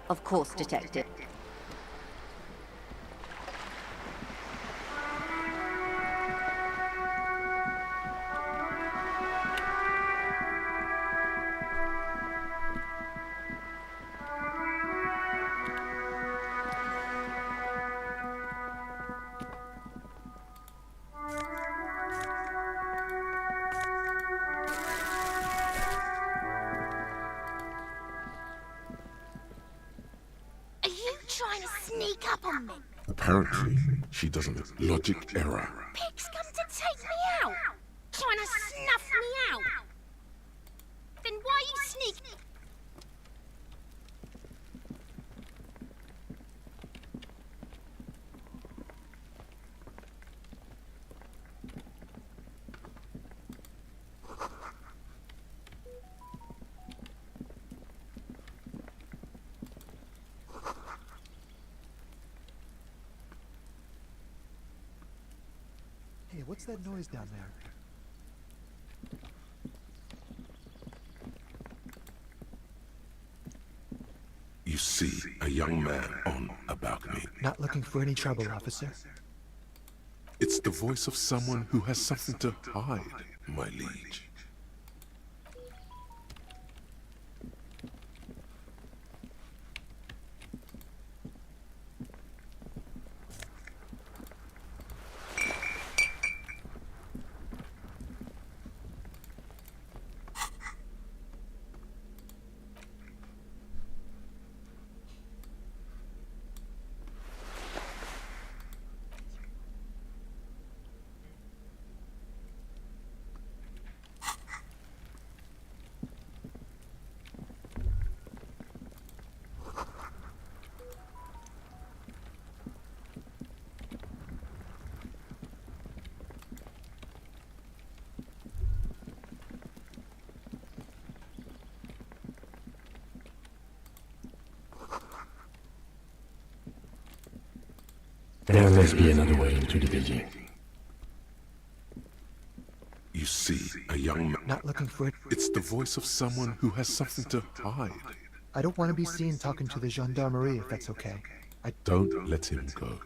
Of course, Detective. Are you trying to sneak up on me? Apparently, she doesn't. Logic error. Pig's come to take me out! Trying to snuff me out! Then why are you sneaking? Hey, what's that noise down there? You see a young man on a balcony. Not looking for any trouble, officer. It's the voice of someone who has something to hide, my liege. There must be another way into the building. You see a young man. Not looking for it. It's the voice of someone who has something to hide. I don't want to be seen talking to the gendarmerie if that's okay. Don't let him go.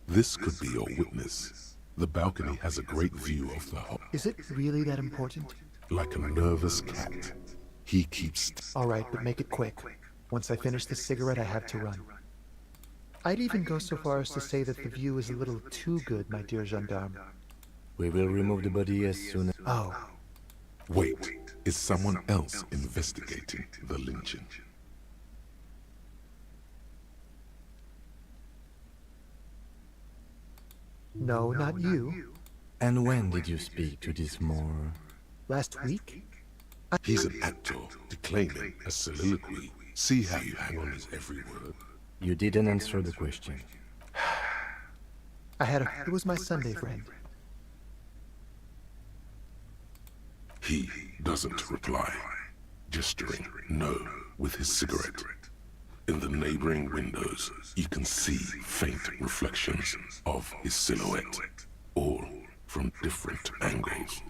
This could be your witness. The balcony has a great view of the hop. Is it really that important? Like a nervous cat, he keeps. All right, but make it quick. Once I finish this cigarette, I have to run. I'd even go so far as to say that the view is a little too good, my dear gendarme. We will remove the body as soon as... Oh, Wait, is someone else investigating the lynching? no, not you. And when did you speak to this more... Last week? He's an actor, declaiming a soliloquy. See how you hang on his every word. You didn't answer the question. It was my Sunday friend. He doesn't reply, gesturing no with his cigarette. In the neighboring windows, you can see faint reflections of his silhouette, all from different angles.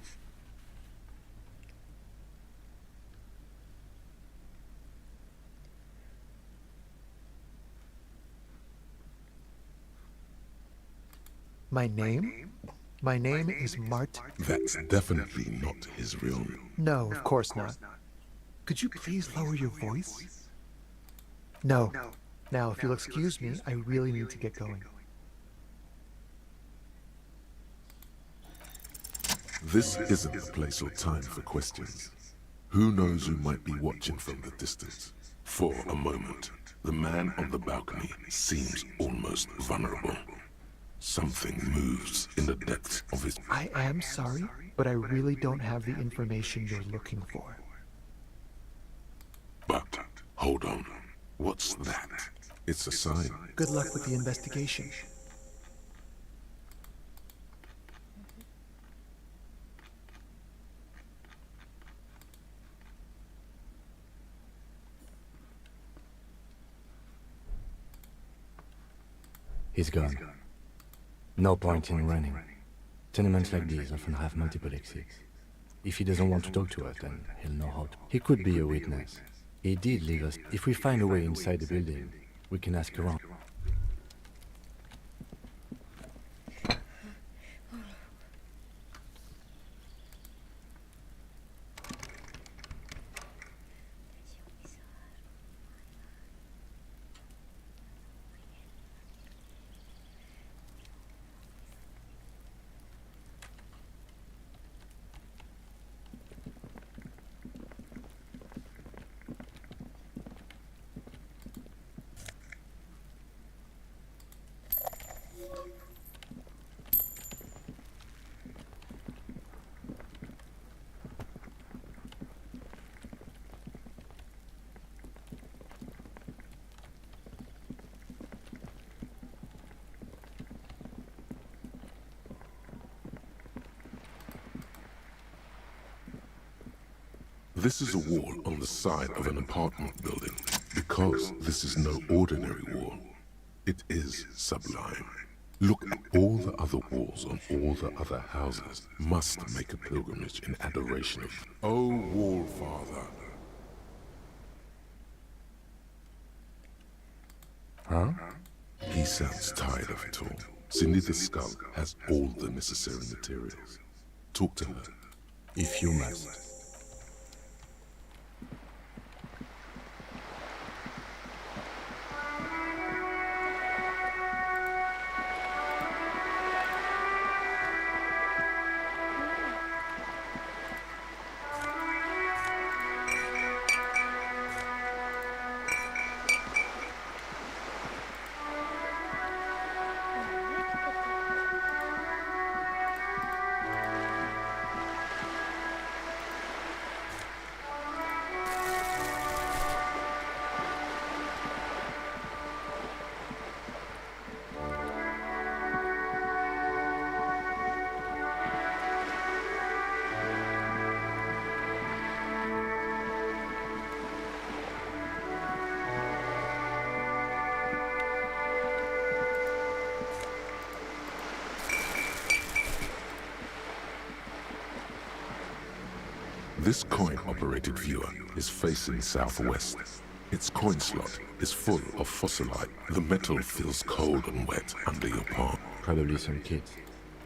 My name? My name is Mart. That's definitely not his real name. No, of course not. Could you please lower your voice? No. Now, if you'll excuse me, I really need to get going. This isn't the place or time for questions. Who knows who might be watching from the distance? For a moment, the man on the balcony seems almost vulnerable. Something moves in the depths of his... I am sorry, but I really don't have the information you're looking for. But, hold on. What's that? It's a sign. Good luck with the investigation. He's gone. No point in running. Tenements like these often have multiple exits. If he doesn't want to talk to us, then he'll know how to. He could be a witness. He did leave us. If we find a way inside the building, we can ask around. This is a wall on the side of an apartment building, because this is no ordinary wall. It is sublime. Look at all the other walls on all the other houses must make a pilgrimage in adoration of, O Wall Father. Huh? He sounds tired of it all. Cindy the Skull has all the necessary materials. Talk to her. If you must. This coin-operated viewer is facing southwest. Its coin slot is full of fossilite. The metal feels cold and wet under your palm. Probably some kids.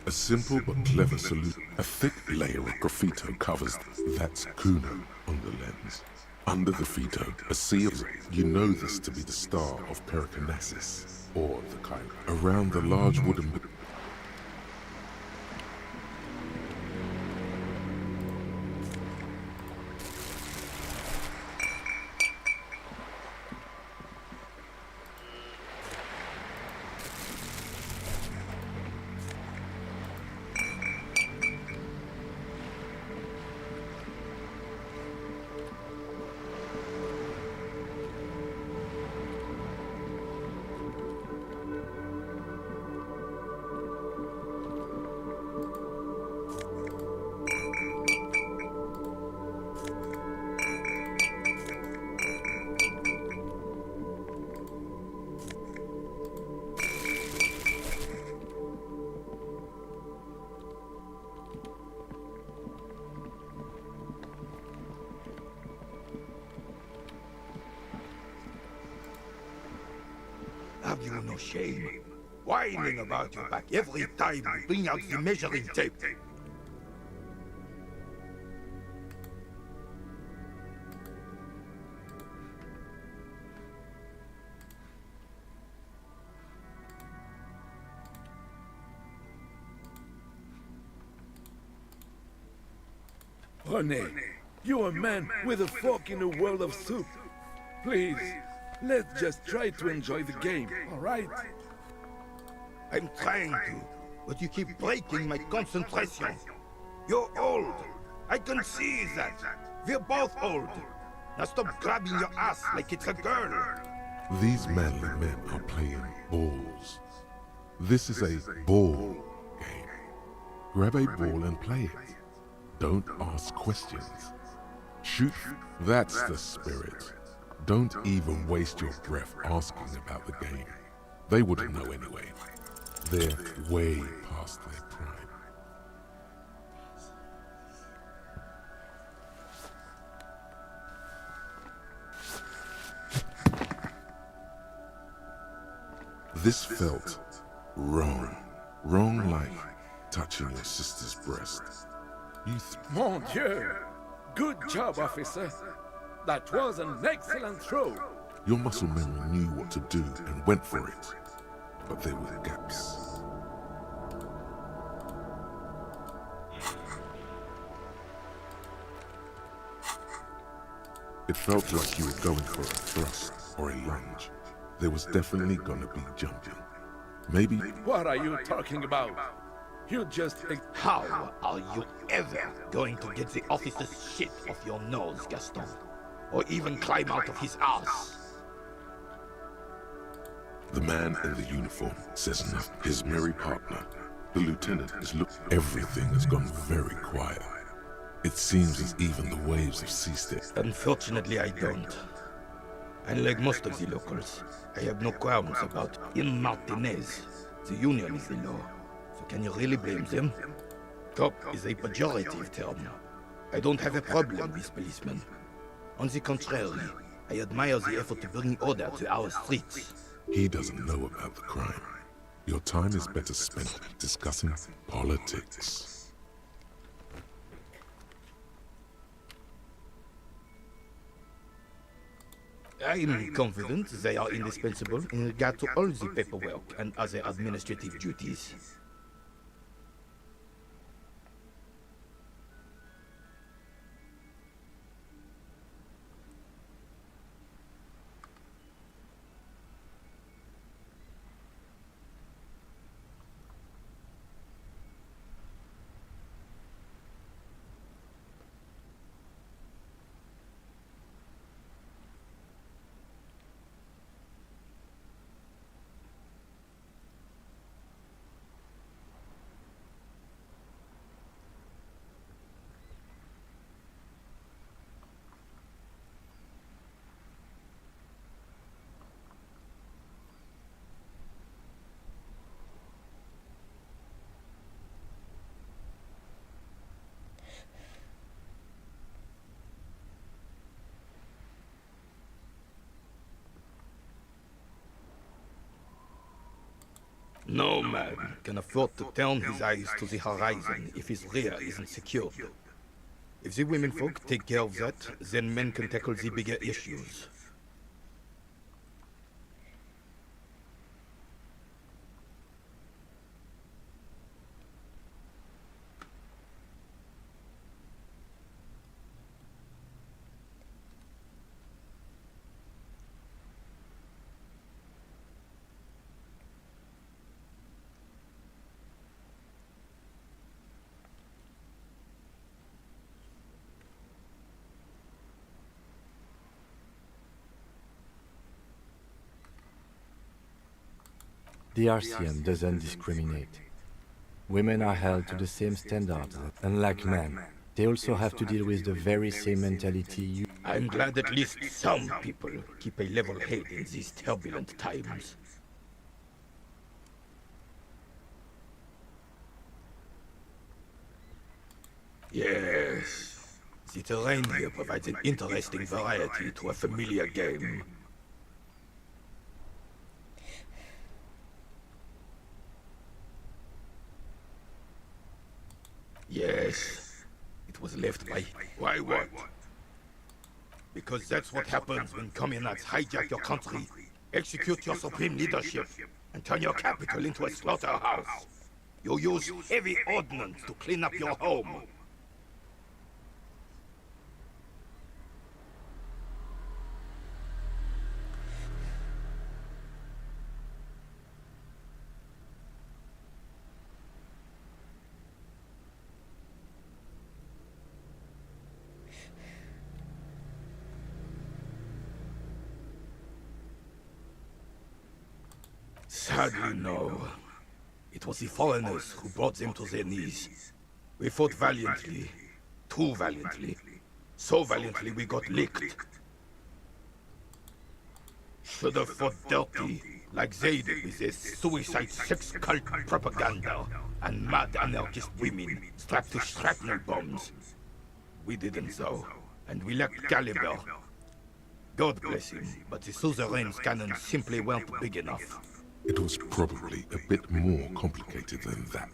A simple but clever solution. A thick layer of graffito covers. That's Kuno on the lens. Under the graffito, a sea of... You know this to be the star of Pericarnassus, or the Chiron. Around the large wooden... Have you no shame? Whining about your back every time you bring out the measuring tape. Honey, you're a man with a fork in a world of soup. Please, let's just try to enjoy the game, all right? I'm trying to, but you keep breaking my concentration. You're old. I can see that. We're both old. Now stop grabbing your ass like it's a girl. These manly men are playing balls. This is a ball game. Grab a ball and play it. Don't ask questions. Shoot. That's the spirit. Don't even waste your breath asking about the game. They wouldn't know anyway. They're way past their prime. This felt wrong. Wrong like touching your sister's breast. Mon Dieu! Good job, officer. That was an excellent throw. Your muscle memory knew what to do and went for it. But there were gaps. It felt like you were going for a thrust or a lunge. There was definitely gonna be jumping. Maybe... What are you talking about? You just... How are you ever going to get the officer's shit off your nose, Gaston? Or even climb out of his ass? The man in the uniform says nothing. His merry partner, the lieutenant, is looking. Everything has gone very quiet. It seems as even the waves have ceased it. Unfortunately, I don't. Unlike most of the locals, I have no qualms about in Martinez. The union is the law. So can you really blame them? Cop is a pejorative term. I don't have a problem with policemen. On the contrary, I admire the effort to bring order to our streets. He doesn't know about the crime. Your time is better spent discussing politics. I'm confident they are indispensable in regard to all the paperwork and other administrative duties. No man can afford to turn his eyes to the horizon if his rear isn't secured. If the women folk take care of that, then men can tackle the bigger issues. The RCM doesn't discriminate. Women are held to the same standards, unlike men. They also have to deal with the very same mentality you... I'm glad at least some people keep a level head in these turbulent times. Yes, the terrain here provides an interesting variety to a familiar game. Yes, it was left by... Why what? Because that's what happens when communards hijack your country, execute your supreme leadership, and turn your capital into a slaughterhouse. You use heavy ordnance to clean up your home. Sadly, no. It was the foreigners who brought them to their knees. We fought valiantly. Too valiantly. So valiantly we got licked. Should have fought dirty, like they did with their suicide sex cult propaganda and mad anarchist women strapped to shrapnel bombs. We didn't though, and we lacked caliber. God bless him, but the suzerain's cannons simply weren't big enough. It was probably a bit more complicated than that.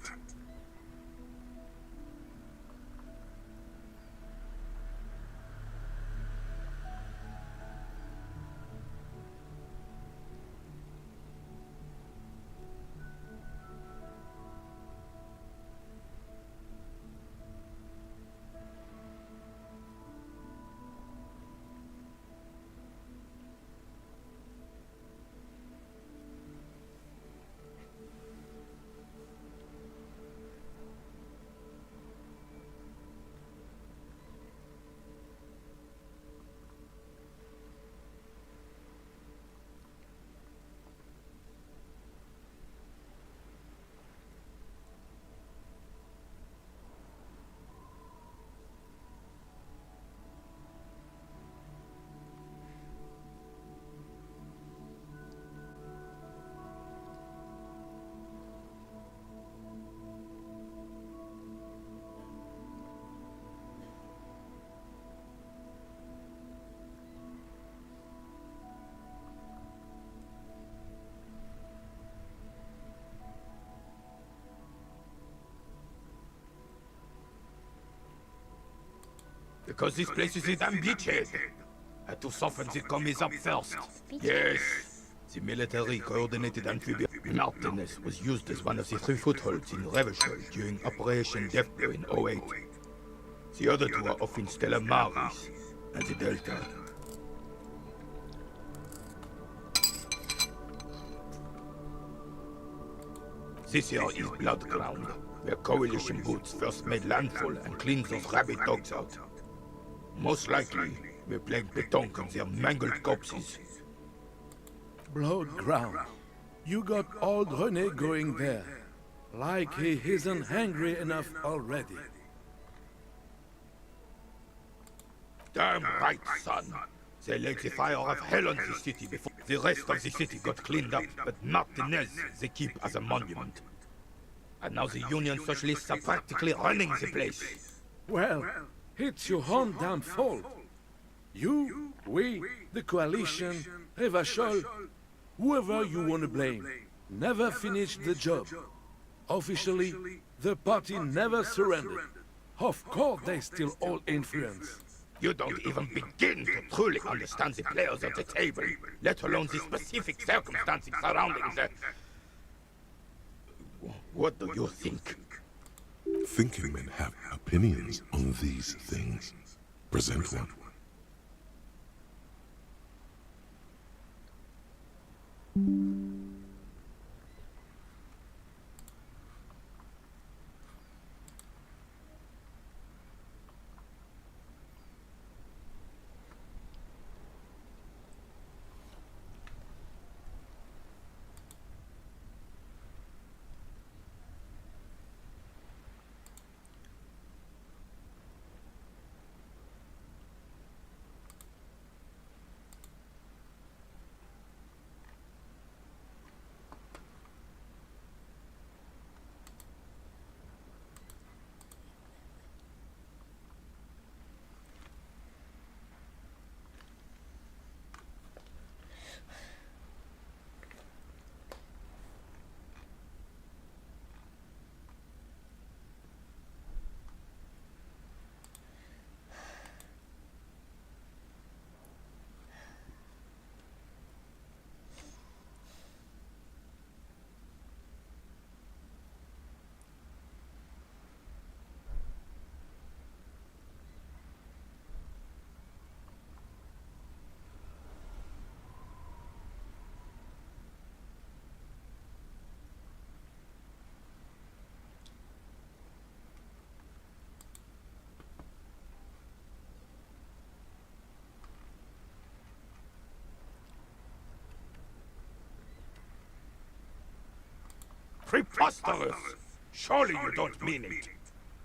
Because this place is a damn beachhead. Had to soften the commies up first. Yes. The military coordinated amphibious Martinez was used as one of the 3 footholds in Revachol during Operation Deathblow in '08. The other 2 are off in Stella Maris and the Delta. This here is Blood Ground, where Coalition boots first made landfall and cleaned those rabid dogs out. Most likely, we're playing petanque on their mangled corpses. Blood ground. You got old René going there. Like he isn't hungry enough already. Damn right, son. They let the fire of hell on the city before the rest of the city got cleaned up, but Martinez they keep as a monument. And now the Union Socialists are practically running the place. Well, it's your own damn fault. You, we, the coalition, Revachol, whoever you want to blame, never finished the job. Officially, the party never surrendered. Of course they still all influence. You don't even begin to truly understand the players at the table, let alone the specific circumstances surrounding the... What do you think? Thinking men have opinions on these things. Present one. Preposterous! Surely you don't mean it.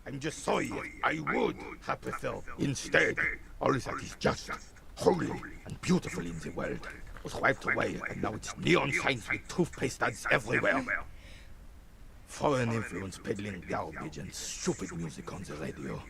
I'm just sorry, I would have preferred. Instead, all that is just, holy, and beautiful in the world was wiped away, and now it's neon signs with toothpaste ads everywhere. Foreign influence peddling garbage and stupid music on the radio.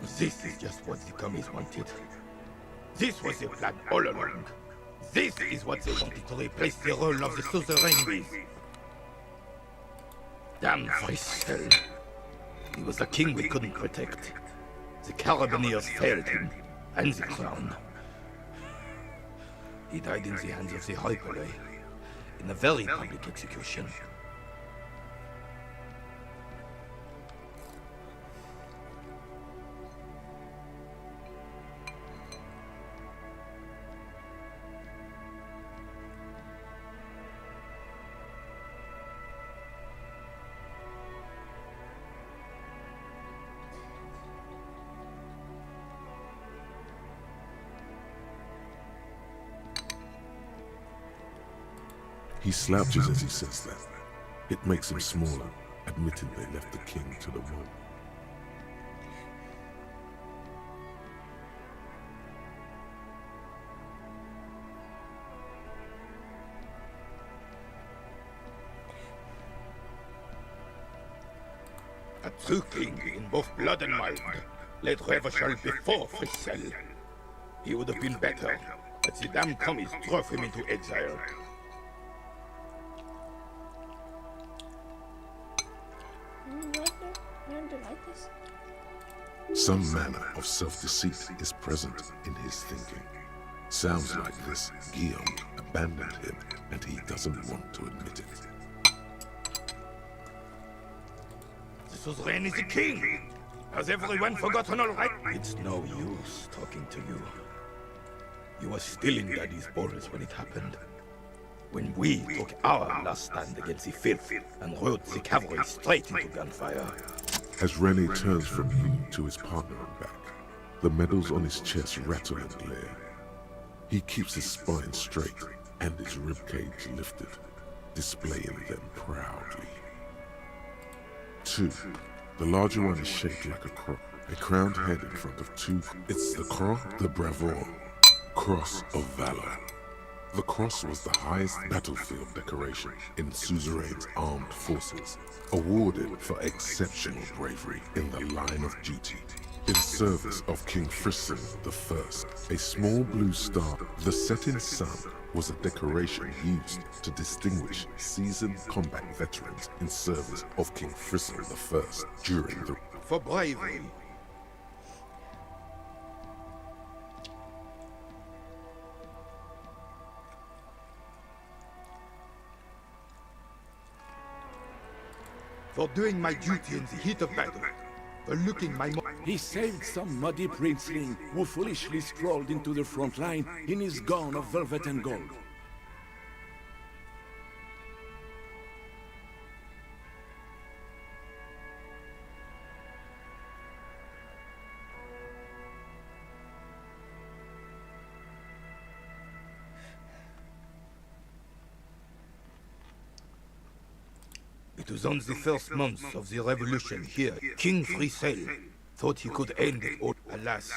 This is just what the commies wanted. This was their plan all along. This is what they wanted to replace the role of the suzerain with. Damn Frissel. He was the king we couldn't protect. The Carabineers failed him, and the crown. He died in the hands of the Hyperlay, in a very public execution. He slouches as he says that. It makes him smaller, admitting they left the king to the mob. A true king in both blood and mind led Revachol before Frissel. He would have been better, but the damn commies drove him into exile. Some manner of self-deceit is present in his thinking. Sounds like this Guillaume abandoned him, and he doesn't want to admit it. The suzerain is the king! Has everyone forgotten already? It's no use talking to you. You were still in Daddy's balls when it happened. When we took our last stand against the filth and rode the cavalry straight into gunfire. As Rene turns from him to his partner and back, the medals on his chest rattle and glare. He keeps his spine straight and his ribcage lifted, displaying them proudly. 2. The larger one is shaped like a cross, a crowned head in front of 2. It's the Croix de Bravoure, Cross of Valor. The cross was the highest battlefield decoration in Suzerain's armed forces, awarded for exceptional bravery in the line of duty. In service of King Frissel I, a small blue star, the setting sun, was a decoration used to distinguish seasoned combat veterans in service of King Frissel I during the... For bravery. For doing my duty in the heat of battle. For looking my... He saved some muddy princeling who foolishly strolled into the front line in his gown of velvet and gold. It was on the first month of the revolution here, King Frissel thought he could end it all. Alas,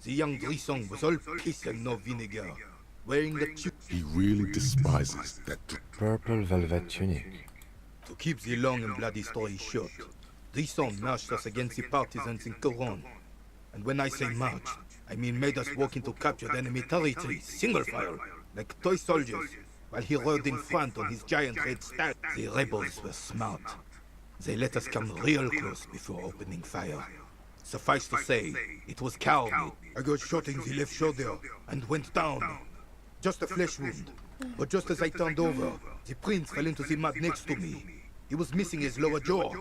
the young Brisson was all piss and no vinegar, wearing the He really despises that purple velvet tunic. To keep the long and bloody story short, Brisson marched us against the partisans in Coron. And when I say marched, I mean made us walk into captured enemy territory, single file, like toy soldiers, while he rode in front on his giant red stag. The rebels were smart. They let us come real close before opening fire. Suffice to say, it was cowardly. I got shot in the left shoulder and went down. Just a flesh wound. But just as I turned over, the prince fell into the mud next to me. He was missing his lower jaw,